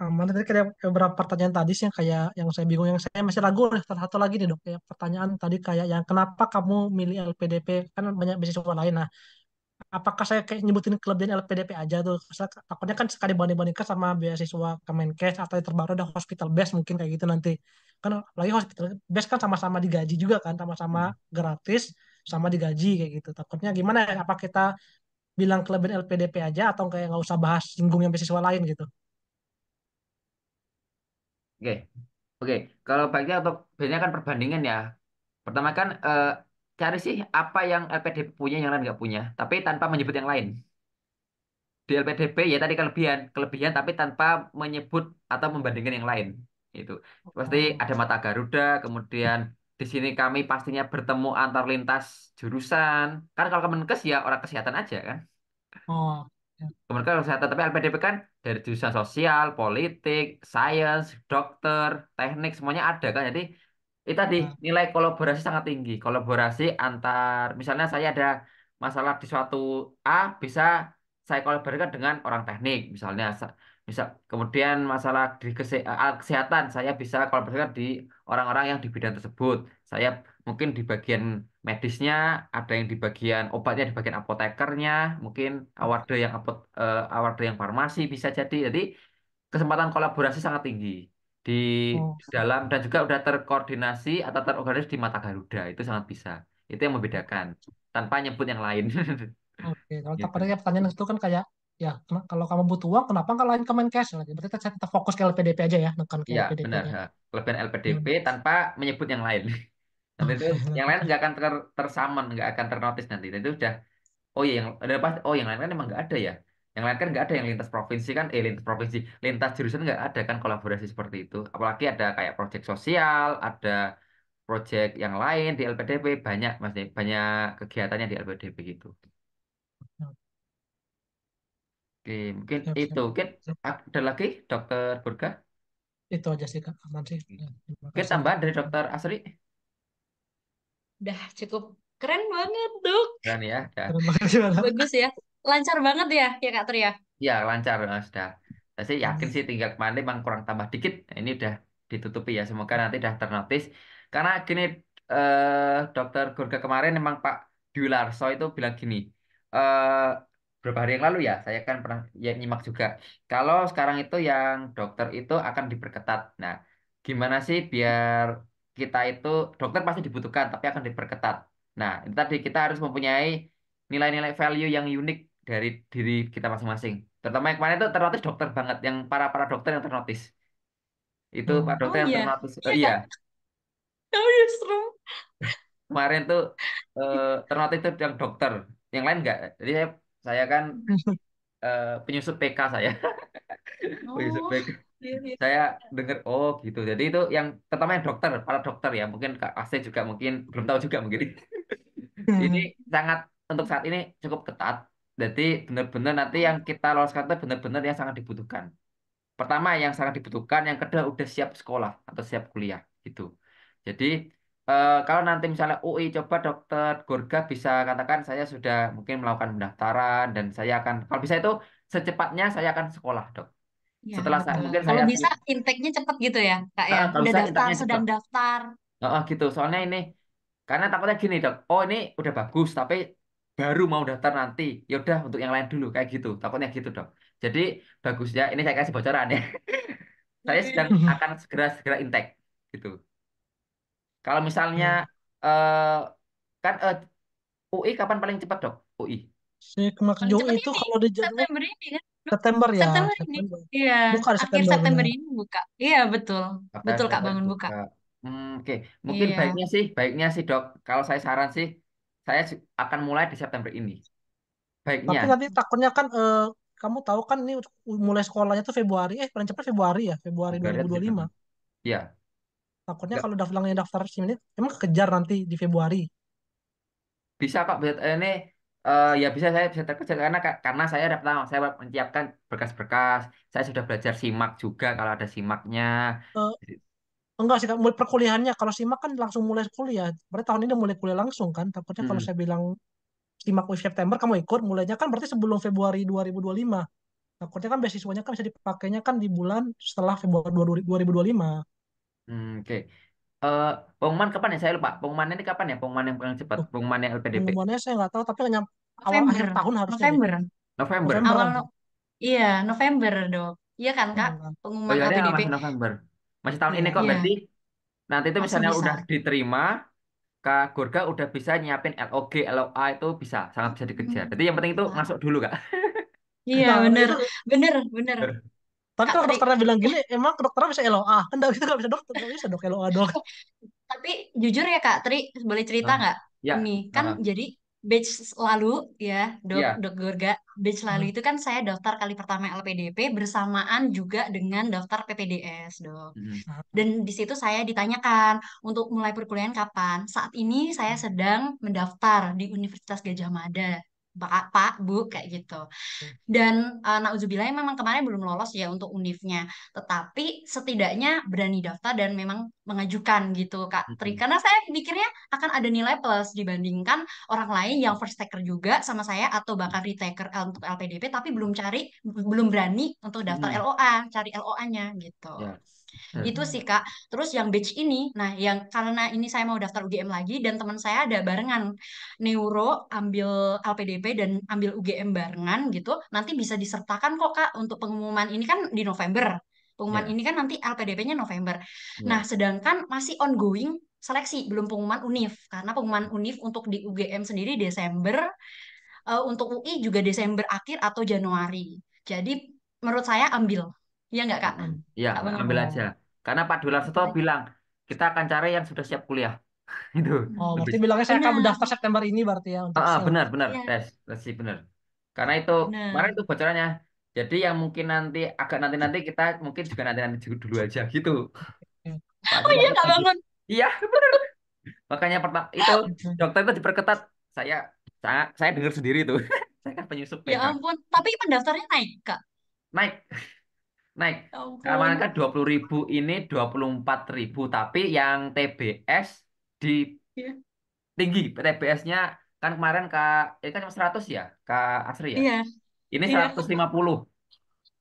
Aman tadi kayak beberapa pertanyaan tadi sih yang kayak yang saya bingung yang saya masih ragu nih salah satu lagi nih dok kayak pertanyaan tadi kayak yang kenapa kamu milih LPDP kan banyak beasiswa lain nah apakah saya kayak nyebutin kelebihan LPDP aja tuh Saya takutnya kan sekali banding-bandingkan sama beasiswa Kemenkes atau yang terbaru ada hospital base mungkin kayak gitu nanti kan apalagi hospital base kan sama-sama digaji juga kan sama-sama gratis sama digaji kayak gitu takutnya gimana ya apa kita bilang kelebihan LPDP aja atau kayak nggak usah bahas singgung yang beasiswa lain gitu. Oke, oke. Kalau baiknya untuk biasanya kan perbandingan ya. Pertama kan cari sih apa yang LPDP punya yang lain nggak punya, tapi tanpa menyebut yang lain. Di LPDP ya tadi kelebihan, kelebihan tapi tanpa menyebut atau membandingkan yang lain. Itu pasti Oh, ada mata Garuda, kemudian di sini kami pastinya bertemu antar lintas jurusan. Kan kalau Kemenkes ya orang kesehatan aja kan. oh, ya, Kementerian Kesehatan, tapi LPDP kan dari jurusan sosial, politik, sains, dokter, teknik, semuanya ada kan. Jadi itu tadi ya. nilai kolaborasi sangat tinggi. Kolaborasi antar, misalnya saya ada masalah di suatu A, bisa saya kolaborasikan dengan orang teknik, misalnya. Bisa kemudian masalah di alat kesehatan, saya bisa kolaborasikan di orang-orang yang di bidang tersebut. Saya mungkin di bagian medisnya, ada yang di bagian obatnya, di bagian apotekernya, mungkin awardnya yang farmasi bisa jadi. Jadi kesempatan kolaborasi sangat tinggi di Oh, dalam dan juga udah terkoordinasi atau terorganisasi di mata Garuda itu sangat bisa. Itu yang membedakan tanpa nyebut yang lain. oke. Kalau tak pada Gitu. pertanyaan itu kan kayak, ya kalau kamu butuh uang, kenapa nggak lain Kemenkes? Lagi. Berarti kita fokus ke LPDP aja ya, bukan ke Iya, benar. LPDP-nya. Ha. Kelebihan LPDP Hmm. tanpa menyebut yang lain. Nanti itu yang lain nggak akan tersamen, nggak akan ternotis nanti. Dan itu udah, oh iya, yang ada pas, oh yang lain kan emang nggak ada ya. Yang lain kan nggak ada yang lintas provinsi kan, lintas provinsi, lintas jurusan nggak ada kan kolaborasi seperti itu. Apalagi ada kayak proyek sosial, ada proyek yang lain di LPDP banyak, mas, banyak kegiatannya di LPDP gitu. Oke, mungkin Siap, itu, siap. mungkin Siap. ada lagi, Dokter Burga. Itu aja sih Kak, aman sih. Ya, terima Mungkin kasih nih. tambahan dari Dokter Asri, Udah cukup keren banget, Dok. kan ya, udah. Terima kasih banyak. Bagus ya. Lancar banget ya Kak Tri ya. Ya, lancar, Mas. Sudah. Saya sih yakin Hmm. sih tinggal kemarin memang kurang tambah dikit. Nah, ini udah ditutupi ya. Semoga nanti udah ternotis. Karena gini, Dokter Gurga kemarin memang Pak Dwi Larso itu bilang gini. eh Beberapa hari yang lalu ya, saya kan pernah ya, nyimak juga. Kalau sekarang itu yang dokter itu akan diperketat. Nah, gimana sih biar kita itu, dokter pasti dibutuhkan, tapi akan diperketat. Nah, itu tadi kita harus mempunyai nilai-nilai value yang unik dari diri kita masing-masing. Terutama yang kemarin itu ternotis dokter banget, yang para dokter yang ternotis. Itu Pak Hmm. Oh dokter yang iya. ternotis. Iya, Iya, Kak. Oh, justru. kemarin tuh ternotis itu yang dokter, yang lain enggak. Jadi saya kan penyusup PK saya, penyusup Oh, PK. iya, iya. Saya dengar oh gitu. Jadi itu yang terutama yang dokter, para dokter ya. Mungkin Kak Asep juga mungkin belum tahu juga mungkin. Ini sangat untuk saat ini cukup ketat. Jadi benar-benar nanti yang Oh, kita loloskan itu benar-benar yang sangat dibutuhkan. Pertama yang sangat dibutuhkan, yang kedua udah siap sekolah atau siap kuliah gitu. Jadi kalau nanti misalnya UI coba dokter Gorga bisa katakan saya sudah mungkin melakukan pendaftaran dan saya akan kalau bisa itu secepatnya saya akan sekolah dok. iya, Setelah saya betul. mungkin Kalau saya bisa intake-nya cepet gitu ya, Kak ya. kalau Udah bisa daftar, intaknya sedang cepat. daftar. Gitu. Soalnya ini karena takutnya gini dok. Oh ini udah bagus tapi baru mau daftar nanti. Ya udah untuk yang lain dulu kayak gitu. Takutnya gitu, Dok. Jadi bagusnya ini saya kasih bocoran ya. Saya sedang akan segera segera intake gitu. Kalau misalnya Oke. eh kan UI kapan paling cepat, Dok? UI. Si Paling Kemakjong cepat itu ini kalau di jadwal September ini kan. September ya, September ini. September. Iya, Buka di akhir September September benar. ini buka. Iya, betul. Daftar Betul Kak September bangun buka. buka. Oke. Mungkin Iya. baiknya sih, Dok. Kalau saya saran sih, saya akan mulai di September ini. Baiknya, Tapi nanti takutnya kan kamu tahu kan ini mulai sekolahnya tuh Februari, paling cepat Februari ya, Februari Februari atau 2025. September. Iya. Takutnya Nggak kalau daftarnya daftar sini emang kejar nanti di Februari. bisa kok. Ini ya bisa saya bisa terkejar karena karena saya ada pertama saya menyiapkan berkas-berkas. Saya sudah belajar simak juga kalau ada simaknya. Eh, enggak sih Kak, mulai perkuliahannya kalau SIMAK kan langsung mulai kuliah. Berarti tahun ini udah mulai kuliah langsung kan. Takutnya kalau Mm-mm. saya bilang SIMAK September kamu ikut mulainya kan berarti sebelum Februari 2025. Takutnya kan beasiswanya kan bisa dipakainya kan di bulan setelah Februari 2025. Oke. Eh, Pengumuman kapan ya? Saya lupa. Pengumumannya ini kapan ya? Pengumuman yang paling cepat. Tuh, Pengumuman yang LPDP. pengumumannya saya nggak tahu tapi hanya awal akhir November. tahun harusnya deh. November. November. November Awal kan? no Iya, November, Dok. Iya kan, Oh, Kak? enggak. Oh Pengumuman iya, ini LPDP. masih November. Masih tahun ini Iya. kok. Iya, Berarti nanti itu masih misalnya bisa. udah diterima, Kak Gorga udah bisa nyiapin LOG, LOA itu bisa, sangat bisa dikejar. Hmm, Jadi yang penting itu bisa. masuk dulu, Kak. Iya, Nah, bener. itu Bener, bener. tapi Kak kalau Tri. dokternya bilang gini, emang dokternya bisa LOA. Kan kita nggak bisa dokter, nggak bisa dok LOA dok. Tapi jujur ya Kak Tri, boleh cerita Hah? nggak? Ini Ya, kan heeh. jadi batch lalu ya, Iya. Dok Gorga, batch lalu Hmm. itu kan saya daftar kali pertama LPDP bersamaan juga dengan daftar PPDS, Dok. Hmm. Dan di situ saya ditanyakan untuk mulai perkuliahan kapan. Saat ini saya sedang mendaftar di Universitas Gajah Mada. Pak, Bu, kayak gitu. Dan nauzubillah memang kemarin belum lolos ya untuk univnya. Tetapi setidaknya berani daftar dan memang mengajukan gitu Kak Tri. Mm-mm. Karena saya mikirnya akan ada nilai plus dibandingkan orang lain yang first taker juga sama saya atau bahkan retaker untuk LPDP tapi belum berani untuk daftar Mm-mm. LOA, cari LOA-nya gitu. Ya. Bener. Itu sih Kak. Terus yang batch ini, nah yang karena ini saya mau daftar UGM lagi dan teman saya ada barengan neuro ambil LPDP dan ambil UGM barengan gitu. Nanti bisa disertakan kok Kak untuk pengumuman ini kan di November. Pengumuman Ya. ini kan nanti LPDP-nya November. Nah, Ya. sedangkan masih ongoing seleksi, belum pengumuman UNIF. Karena pengumuman UNIF untuk di UGM sendiri Desember, untuk UI juga Desember akhir atau Januari. Jadi menurut saya ambil. Iya nggak Kak? Mm-mm. Ya, Kak Bangun. ambil aja. Oh, Karena Pak Dularso bilang, kita akan cari yang sudah siap kuliah. Itu oh, lebih. berarti bilangnya saya akan Benar, mendaftar September ini berarti ya untuk SEL. Benar, benar, iya, tes sih benar. Karena itu kemarin benar. itu bocorannya. Jadi yang mungkin nanti agak nanti kita mungkin juga nanti dulu aja gitu. Oke. Pak Oh Dular iya tuh Kak kayak gitu. Bangun. Iya, benar. Makanya pertama itu Oke. dokter itu diperketat. Saya saya dengar sendiri tuh. Saya kan penyusup Ya PK. ampun, tapi pendaftarnya naik Kak. Naik, naik. Ya Kemarin ampun. kan 20.000 ini 24.000 tapi yang TBS di Iya, tinggi. TBS-nya kan kemarin Kak, ini kan 100 ya, Kak Asri ya. iya, Ini iya. 150.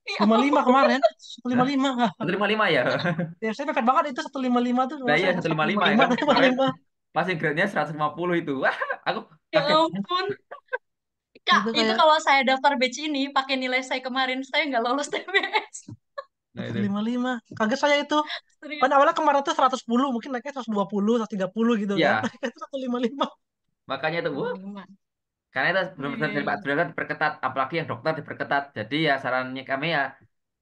55 Ya kemarin, Hah? 155 nggak? 155 ya? Ya saya mepet banget itu 155 tuh Nah nggak iya saya 155 ya 155 kan lima kemarin lima passing grade-nya 150 itu. Wah, aku ya kaget. ampun. Kak, itu itu kayak kalau saya daftar batch ini pakai nilai saya kemarin, saya nggak lolos TBS. Nah itu. 155 kaget saya itu kan Serius. awalnya kemarin tuh 110 mungkin naiknya 120 130 gitu kan Iya, naiknya tuh 155. makanya itu. Wah, 55. karena itu benar-benar Iya, dari Pak iya. Durga diperketat, apalagi yang dokter diperketat. Jadi ya sarannya kami ya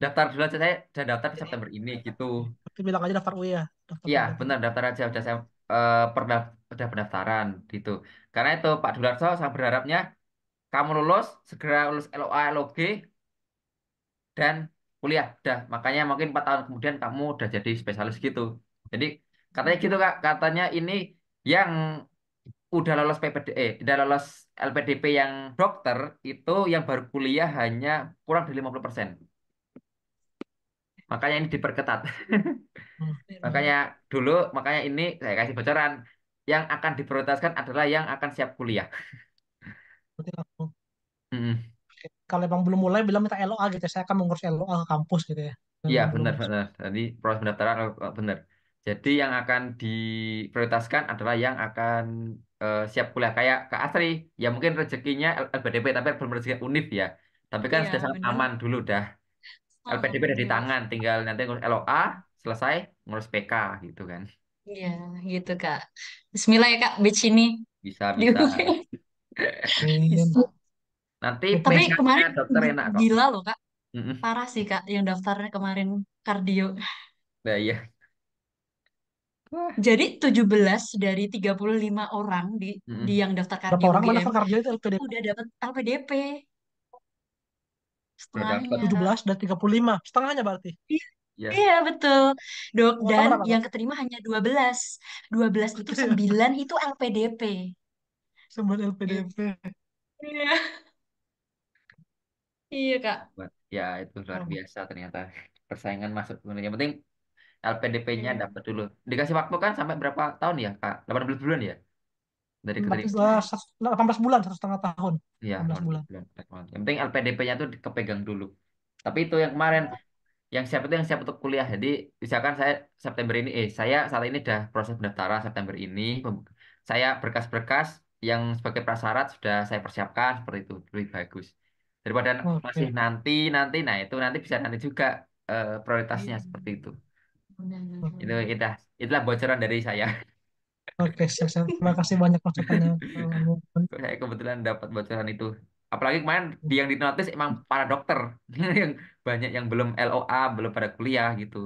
daftar dulu aja saya sudah daftar di September ini gitu. Tapi bilang aja daftar UI ya daftar Iya, PPT. benar daftar aja udah saya udah pendaftaran gitu. Karena itu Pak Dularso saya berharapnya kamu lulus segera lulus LOA LOG dan kuliah udah. Makanya mungkin 4 tahun kemudian kamu udah jadi spesialis gitu. Jadi katanya gitu Kak, katanya ini yang udah lolos udah lolos LPDP yang dokter itu yang baru kuliah hanya kurang dari 50%. Makanya ini diperketat. Hmm. Makanya dulu, makanya ini saya kasih bocoran. Yang akan diprioritaskan adalah yang akan siap kuliah. Berarti langsung. Mm-mm. Kalau emang belum mulai bilang minta LOA gitu ya, saya akan mengurus LOA ke kampus gitu ya. Iya, Memang belum benar, masuk. benar. Jadi proses pendaftaran benar. Jadi yang akan diprioritaskan adalah yang akan siap kuliah kayak Kak Asri, ya mungkin rezekinya LPDP tapi belum rezeki univ ya. Tapi kan sudah Iya, sangat bener. aman dulu dah. Oh, LPDP udah di betul. tangan, tinggal nanti ngurus LOA, selesai ngurus PK gitu kan. Iya, gitu Kak. Bismillah ya Kak, batch ini Bisa di bisa. UI. Amin. Bisa. Nanti Tapi PK-nya kemarin dokter enak kok. gila loh Kak. Mm-mm. Parah sih Kak yang daftarnya kemarin kardio. Nah, iya. Wah. Jadi 17 dari 35 orang di Mm-mm. yang daftar Berapa kardio orang UGM mendaftar kardio itu LPDP? udah dapat LPDP Udah dapat. setengahnya Kak. 17 dan 35. Setengahnya berarti. Iya, Ya. iya, betul. Dok, Kuota dan berapa, Kak? yang keterima hanya 12. 12 itu Kecil ya. 9 itu LPDP. Sebuah Gitu. LPDP. Iya, iya Kak. Ya, itu luar Oh, biasa ternyata. Persaingan masuk dulu. Yang penting LPDP-nya Iya. dapat dulu. Dikasih waktu kan sampai berapa tahun ya, Kak? 18 bulan ya? Dari keterima. 18 bulan, 1,5 tahun. Iya, 18 18 bulan. bulan. Yang penting LPDP-nya tuh kepegang dulu. Tapi itu yang kemarin, yang siap itu yang siap untuk kuliah. Jadi, misalkan saya September ini, saya saat ini udah proses pendaftaran September ini. Saya berkas-berkas yang sebagai prasyarat sudah saya persiapkan seperti itu. Lebih bagus. Daripada masih Oke. nanti, nah itu nanti bisa nanti juga Iya, prioritasnya seperti itu. benar, Itu benar. itulah bocoran dari saya. Oke, siap-siap. Terima kasih banyak masukannya. Saya kebetulan dapat bocoran itu. Apalagi kemarin yang dinotis emang para dokter yang banyak yang belum LOA, belum pada kuliah gitu.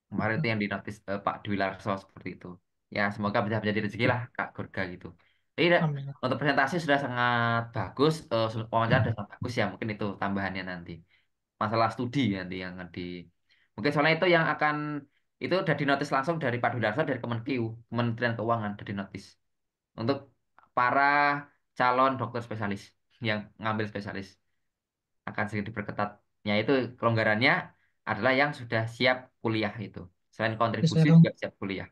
Kemarin itu yang dinotis Pak Dwi Larso seperti itu. Ya semoga bisa menjadi rezeki lah Kak Gurga gitu. Jadi Amin. untuk presentasi sudah sangat bagus, wawancara sudah sangat bagus ya. Mungkin itu tambahannya nanti. Masalah studi nanti yang di mungkin soalnya itu yang akan itu udah dinotis langsung dari Pak Dwi Larso dari Kemenkeu, Kementerian Keuangan udah dinotis untuk para calon dokter spesialis yang ngambil spesialis akan sedikit diperketat. Ya itu kelonggarannya adalah yang sudah siap kuliah itu. Selain Jadi saya, kontribusi juga siap kuliah.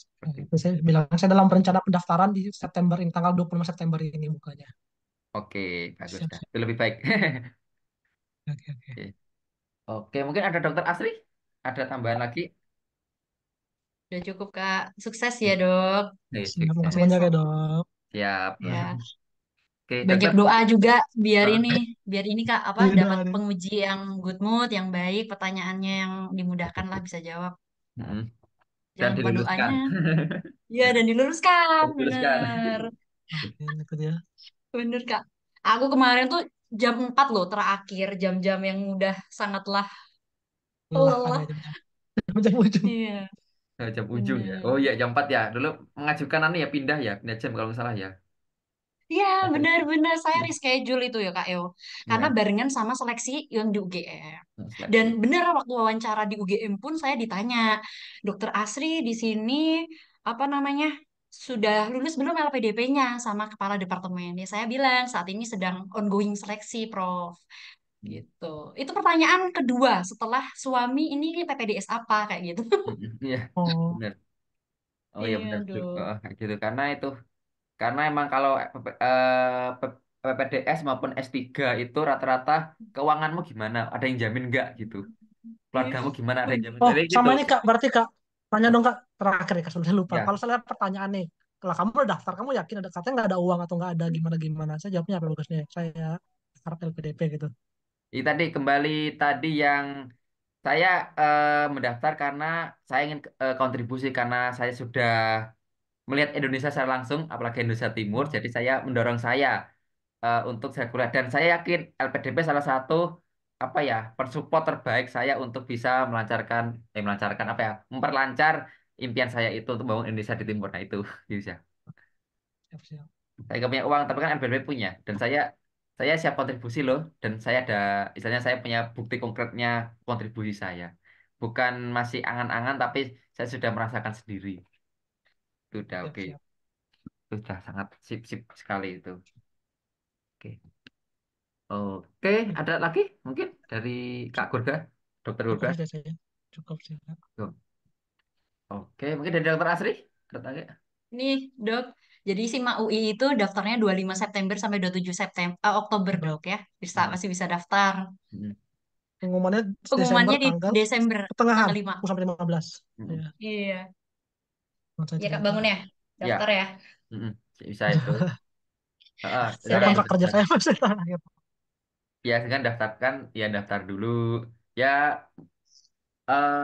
Seperti itu. saya bilang, saya dalam rencana pendaftaran di September ini, tanggal 25 September ini bukanya. Oke, bagus Siap, dah. siap. Itu lebih baik. Oke, oke. Oke, Oke, mungkin ada dokter Asri? Ada tambahan lagi? Udah cukup Kak. Sukses ya Oke, dok. Siap, makasih sukses. banyak ya, Besok. dok. Siap. Ya. Oke, Banyak dokter. doa juga Eh, biar ini Kak apa Iya, dapat nih. penguji yang good mood, yang baik, pertanyaannya yang dimudahkan lah bisa jawab. Mm-mm. Dan Jangan lupa diluluskan. doanya. Iya dan diluluskan, Dan diluluskan. bener, Oke, itu dia. bener Kak. Aku kemarin tuh jam 4 loh terakhir, jam-jam yang udah sangatlah Melelahkan ya lelah. jam-jam. Jam ujung. Iya, Jam ujung ya. Oh bener. iya, jam 4 ya. Dulu mengajukan anu ya, pindah jam kalau nggak salah ya. Iya, Ada. benar-benar saya Iya. reschedule itu ya Kak Eo. Karena Ya, barengan sama seleksi yang di UGM. Dan seleksi. benar waktu wawancara di UGM pun saya ditanya, Dokter Asri di sini apa namanya sudah lulus belum LPDP-nya sama kepala departemen? Ya saya bilang saat ini sedang ongoing seleksi, Prof. Gitu. Itu pertanyaan kedua setelah suami ini PPDS apa kayak gitu. Iya, Oh, benar. Oh iya benar. Iya, dong. Kayak gitu. Karena emang kalau PPDS maupun S3 itu rata-rata keuanganmu gimana? Ada yang jamin nggak gitu? Iya. Keluargamu gimana? Ada yang jamin? oh, Jadi gitu. sama ini Kak. Berarti Kak, tanya dong Kak. Terakhir ya Kak, sebelum saya lupa. Ya. Kalau saya lihat pertanyaan nih, kalau kamu udah daftar, kamu yakin ada katanya nggak ada uang atau nggak ada gimana-gimana? Saya jawabnya apa bagusnya? Saya harap LPDP gitu. Ini tadi kembali tadi yang saya mendaftar karena saya ingin kontribusi karena saya sudah melihat Indonesia secara langsung, apalagi Indonesia Timur. Oh, Jadi saya mendorong saya untuk saya kuliah dan saya yakin LPDP salah satu apa ya pensupport terbaik saya untuk bisa melancarkan apa ya memperlancar impian saya itu untuk bangun Indonesia di Timur. Nah itu bisa. siap-siap. Saya nggak punya uang tapi kan LPDP punya dan saya siap kontribusi loh dan saya ada misalnya saya punya bukti konkretnya kontribusi saya. Bukan masih angan-angan tapi saya sudah merasakan sendiri. Itu udah oke. Siap-siap. Itu sudah sangat sip-sip sekali itu. Oke. Oke, ada lagi mungkin dari Kak Gurga, Dokter Cukup Gurga. sih dari saya. Cukup sih Kak. Tuh. Oke, mungkin dari Dokter Asri. Ada tanya? Nih, Dok. Jadi SIMA UI itu daftarnya 25 September sampai 27 September, Oktober, Coba. Dok ya. Bisa Hmm. masih bisa daftar. Hmm. Pengumumannya Desember Pengumumannya di tanggal Desember pertengahan, tanggal 5. 10 sampai 15. Hmm. Ya, Iya. langsung Iya, itu Kak, data. bangun ya. Daftar Ya, ya. mm-mm, bisa itu. Heeh, Ya Sip. silakan kontrak kerja daftar. saya masih tanah gitu. Ya, kan daftarkan, ya daftar dulu. Ya,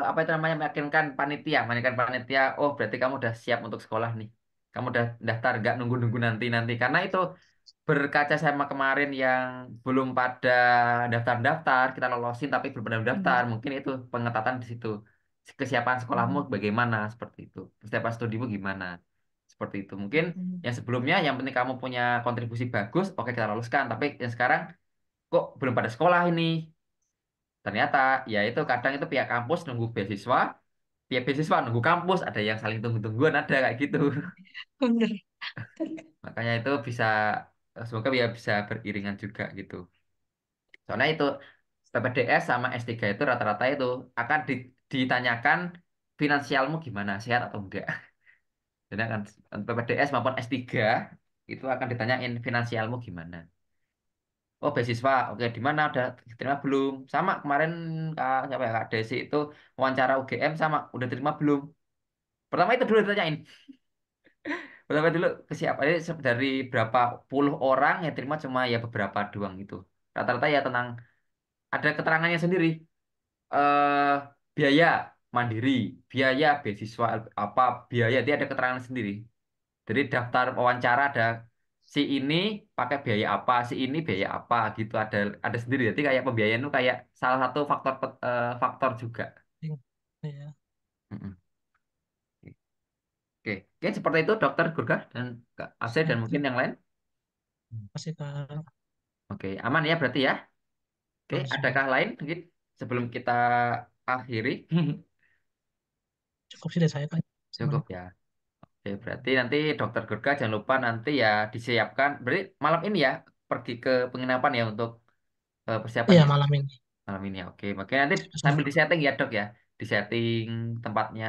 apa itu namanya, meyakinkan panitia. Oh, berarti kamu udah siap untuk sekolah nih. Kamu udah daftar, nggak nunggu-nunggu nanti-nanti. Karena itu berkaca sama kemarin yang belum pada daftar-daftar, kita lolosin tapi belum pada daftar. Hmm. Mungkin itu pengetatan di situ. Kesiapan sekolahmu Hmm. bagaimana, seperti itu. Kesiapan studimu gimana, seperti itu. Mungkin Hmm. yang sebelumnya, yang penting kamu punya kontribusi bagus, oke kita loluskan. Tapi yang sekarang, kok belum pada sekolah ini? Ternyata, ya itu kadang itu pihak kampus nunggu beasiswa, pihak beasiswa nunggu kampus, ada yang saling tunggu-tungguan, ada kayak gitu. Bener. Makanya itu bisa, semoga ya bisa beriringan juga gitu. Soalnya itu PPDS sama S3 itu rata-rata itu akan ditanyakan finansialmu gimana, sehat atau enggak. Jadi akan PPDS maupun S3 itu akan ditanyain finansialmu gimana. Oh, beasiswa, oke, di mana, udah diterima belum? Sama kemarin Kak, siapa ya, Kak Desi itu wawancara UGM, sama udah terima belum? Pertama itu dulu ditanyain. Pertama dulu kesiapan. Jadi dari berapa puluh orang yang terima cuma ya beberapa doang gitu. Rata-rata ya tentang, ada keterangannya sendiri. eh Biaya mandiri, biaya beasiswa apa, biaya dia ada keterangan sendiri. Jadi daftar wawancara ada si ini pakai biaya apa, si ini biaya apa gitu, ada sendiri. Jadi kayak pembiayaan itu kayak salah satu faktor faktor juga. Iya, Mm-mm. Oke, oke seperti itu Dokter Gurga dan Kak Aceh dan siap, mungkin siap. yang lain. Masih Kak. Oke, aman ya berarti ya. Oke, Aman semua. adakah lain mungkin sebelum kita akhiri? Cukup sih dari saya Kak. Cukup Semuanya. ya. Oke, berarti nanti Dokter Gurga jangan lupa nanti ya disiapkan. Berarti malam ini ya pergi ke penginapan ya untuk persiapan Iya ya malam ini. malam ini ya. Oke, oke nanti sambil Semua. disetting ya Dok ya, disetting tempatnya.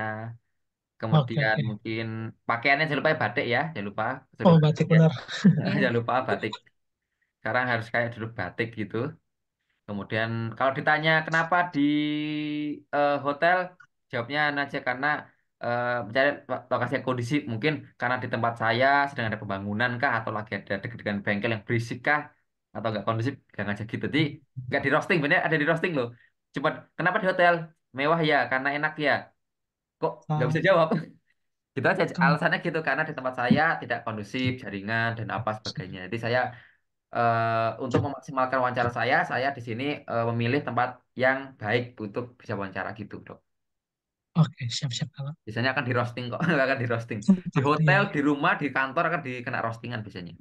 Oke, Kemudian oke. mungkin pakaiannya jangan lupa ya, batik ya, jangan lupa Oh, duduk batik batik ya. benar. Ya. Jangan lupa batik. Sekarang harus kayak duduk batik gitu. Kemudian kalau ditanya kenapa di hotel, jawabnya aja karena mencari lokasi yang kondisi. Mungkin karena di tempat saya sedang ada pembangunan kah, atau lagi ada dekat dengan bengkel yang berisik kah, atau nggak kondusif, jangan aja gitu. Jadi nggak di roasting, bener ada di roasting loh. Cuma kenapa di hotel mewah ya, karena enak ya. Kok nggak bisa Ah, jawab? Gitu aja kan. alasannya gitu, karena di tempat saya tidak kondusif jaringan dan apa sebagainya. Jadi saya untuk memaksimalkan wawancara saya di sini memilih tempat yang baik untuk bisa wawancara gitu, Dok. Oke, siap-siap Kak. Biasanya akan di roasting kok, nggak akan di roasting. Di Pasti hotel, ya. di rumah, di kantor akan dikena roastingan biasanya.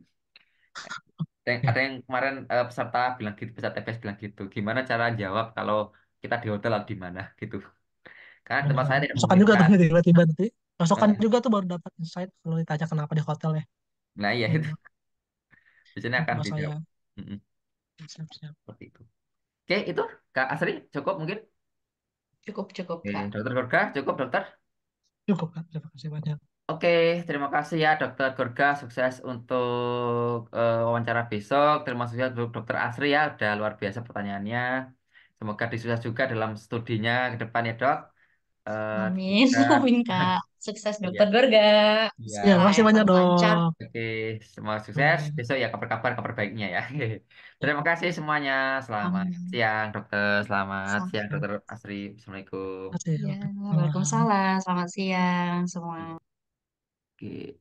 Ya. Ada yang kemarin peserta bilang gitu, peserta TPS bilang gitu. Gimana cara jawab kalau kita di hotel atau di mana gitu. Karena di tempat saya tidak Masukan juga tuh memungkinkan. tiba-tiba nanti. Masukan Nah, juga tuh baru dapat insight kalau ditanya kenapa di hotel ya. nah iya itu. Hmm, Biasanya akan Coba dijawab. saya Mm-mm, siap-siap. seperti itu. Oke, itu Kak Asri cukup mungkin. Cukup, cukup, Oke, Kak. Dokter Gorga cukup, Dokter. Cukup Kak. Terima kasih banyak. Oke, terima kasih ya Dokter Gorga. Sukses untuk wawancara besok. Terima kasih untuk Dokter Asri ya, udah luar biasa pertanyaannya. Semoga disukses juga dalam studinya ke depan ya Dok. Amin. Juga, Amin, Kak. Sukses, iya, Dokter Gorga. iya. Ya, makasih banyak Kesehatan lancar. dok. Oke, semua sukses. Oke. Besok ya kabar-kabar kabar baiknya ya. Terima kasih semuanya. Selamat Amin. siang Dokter. Selamat siang Sama. Dokter Asri. Assalamualaikum. Terima kasih. Ya, Oke. Waalaikumsalam. Selamat siang semua. Oke.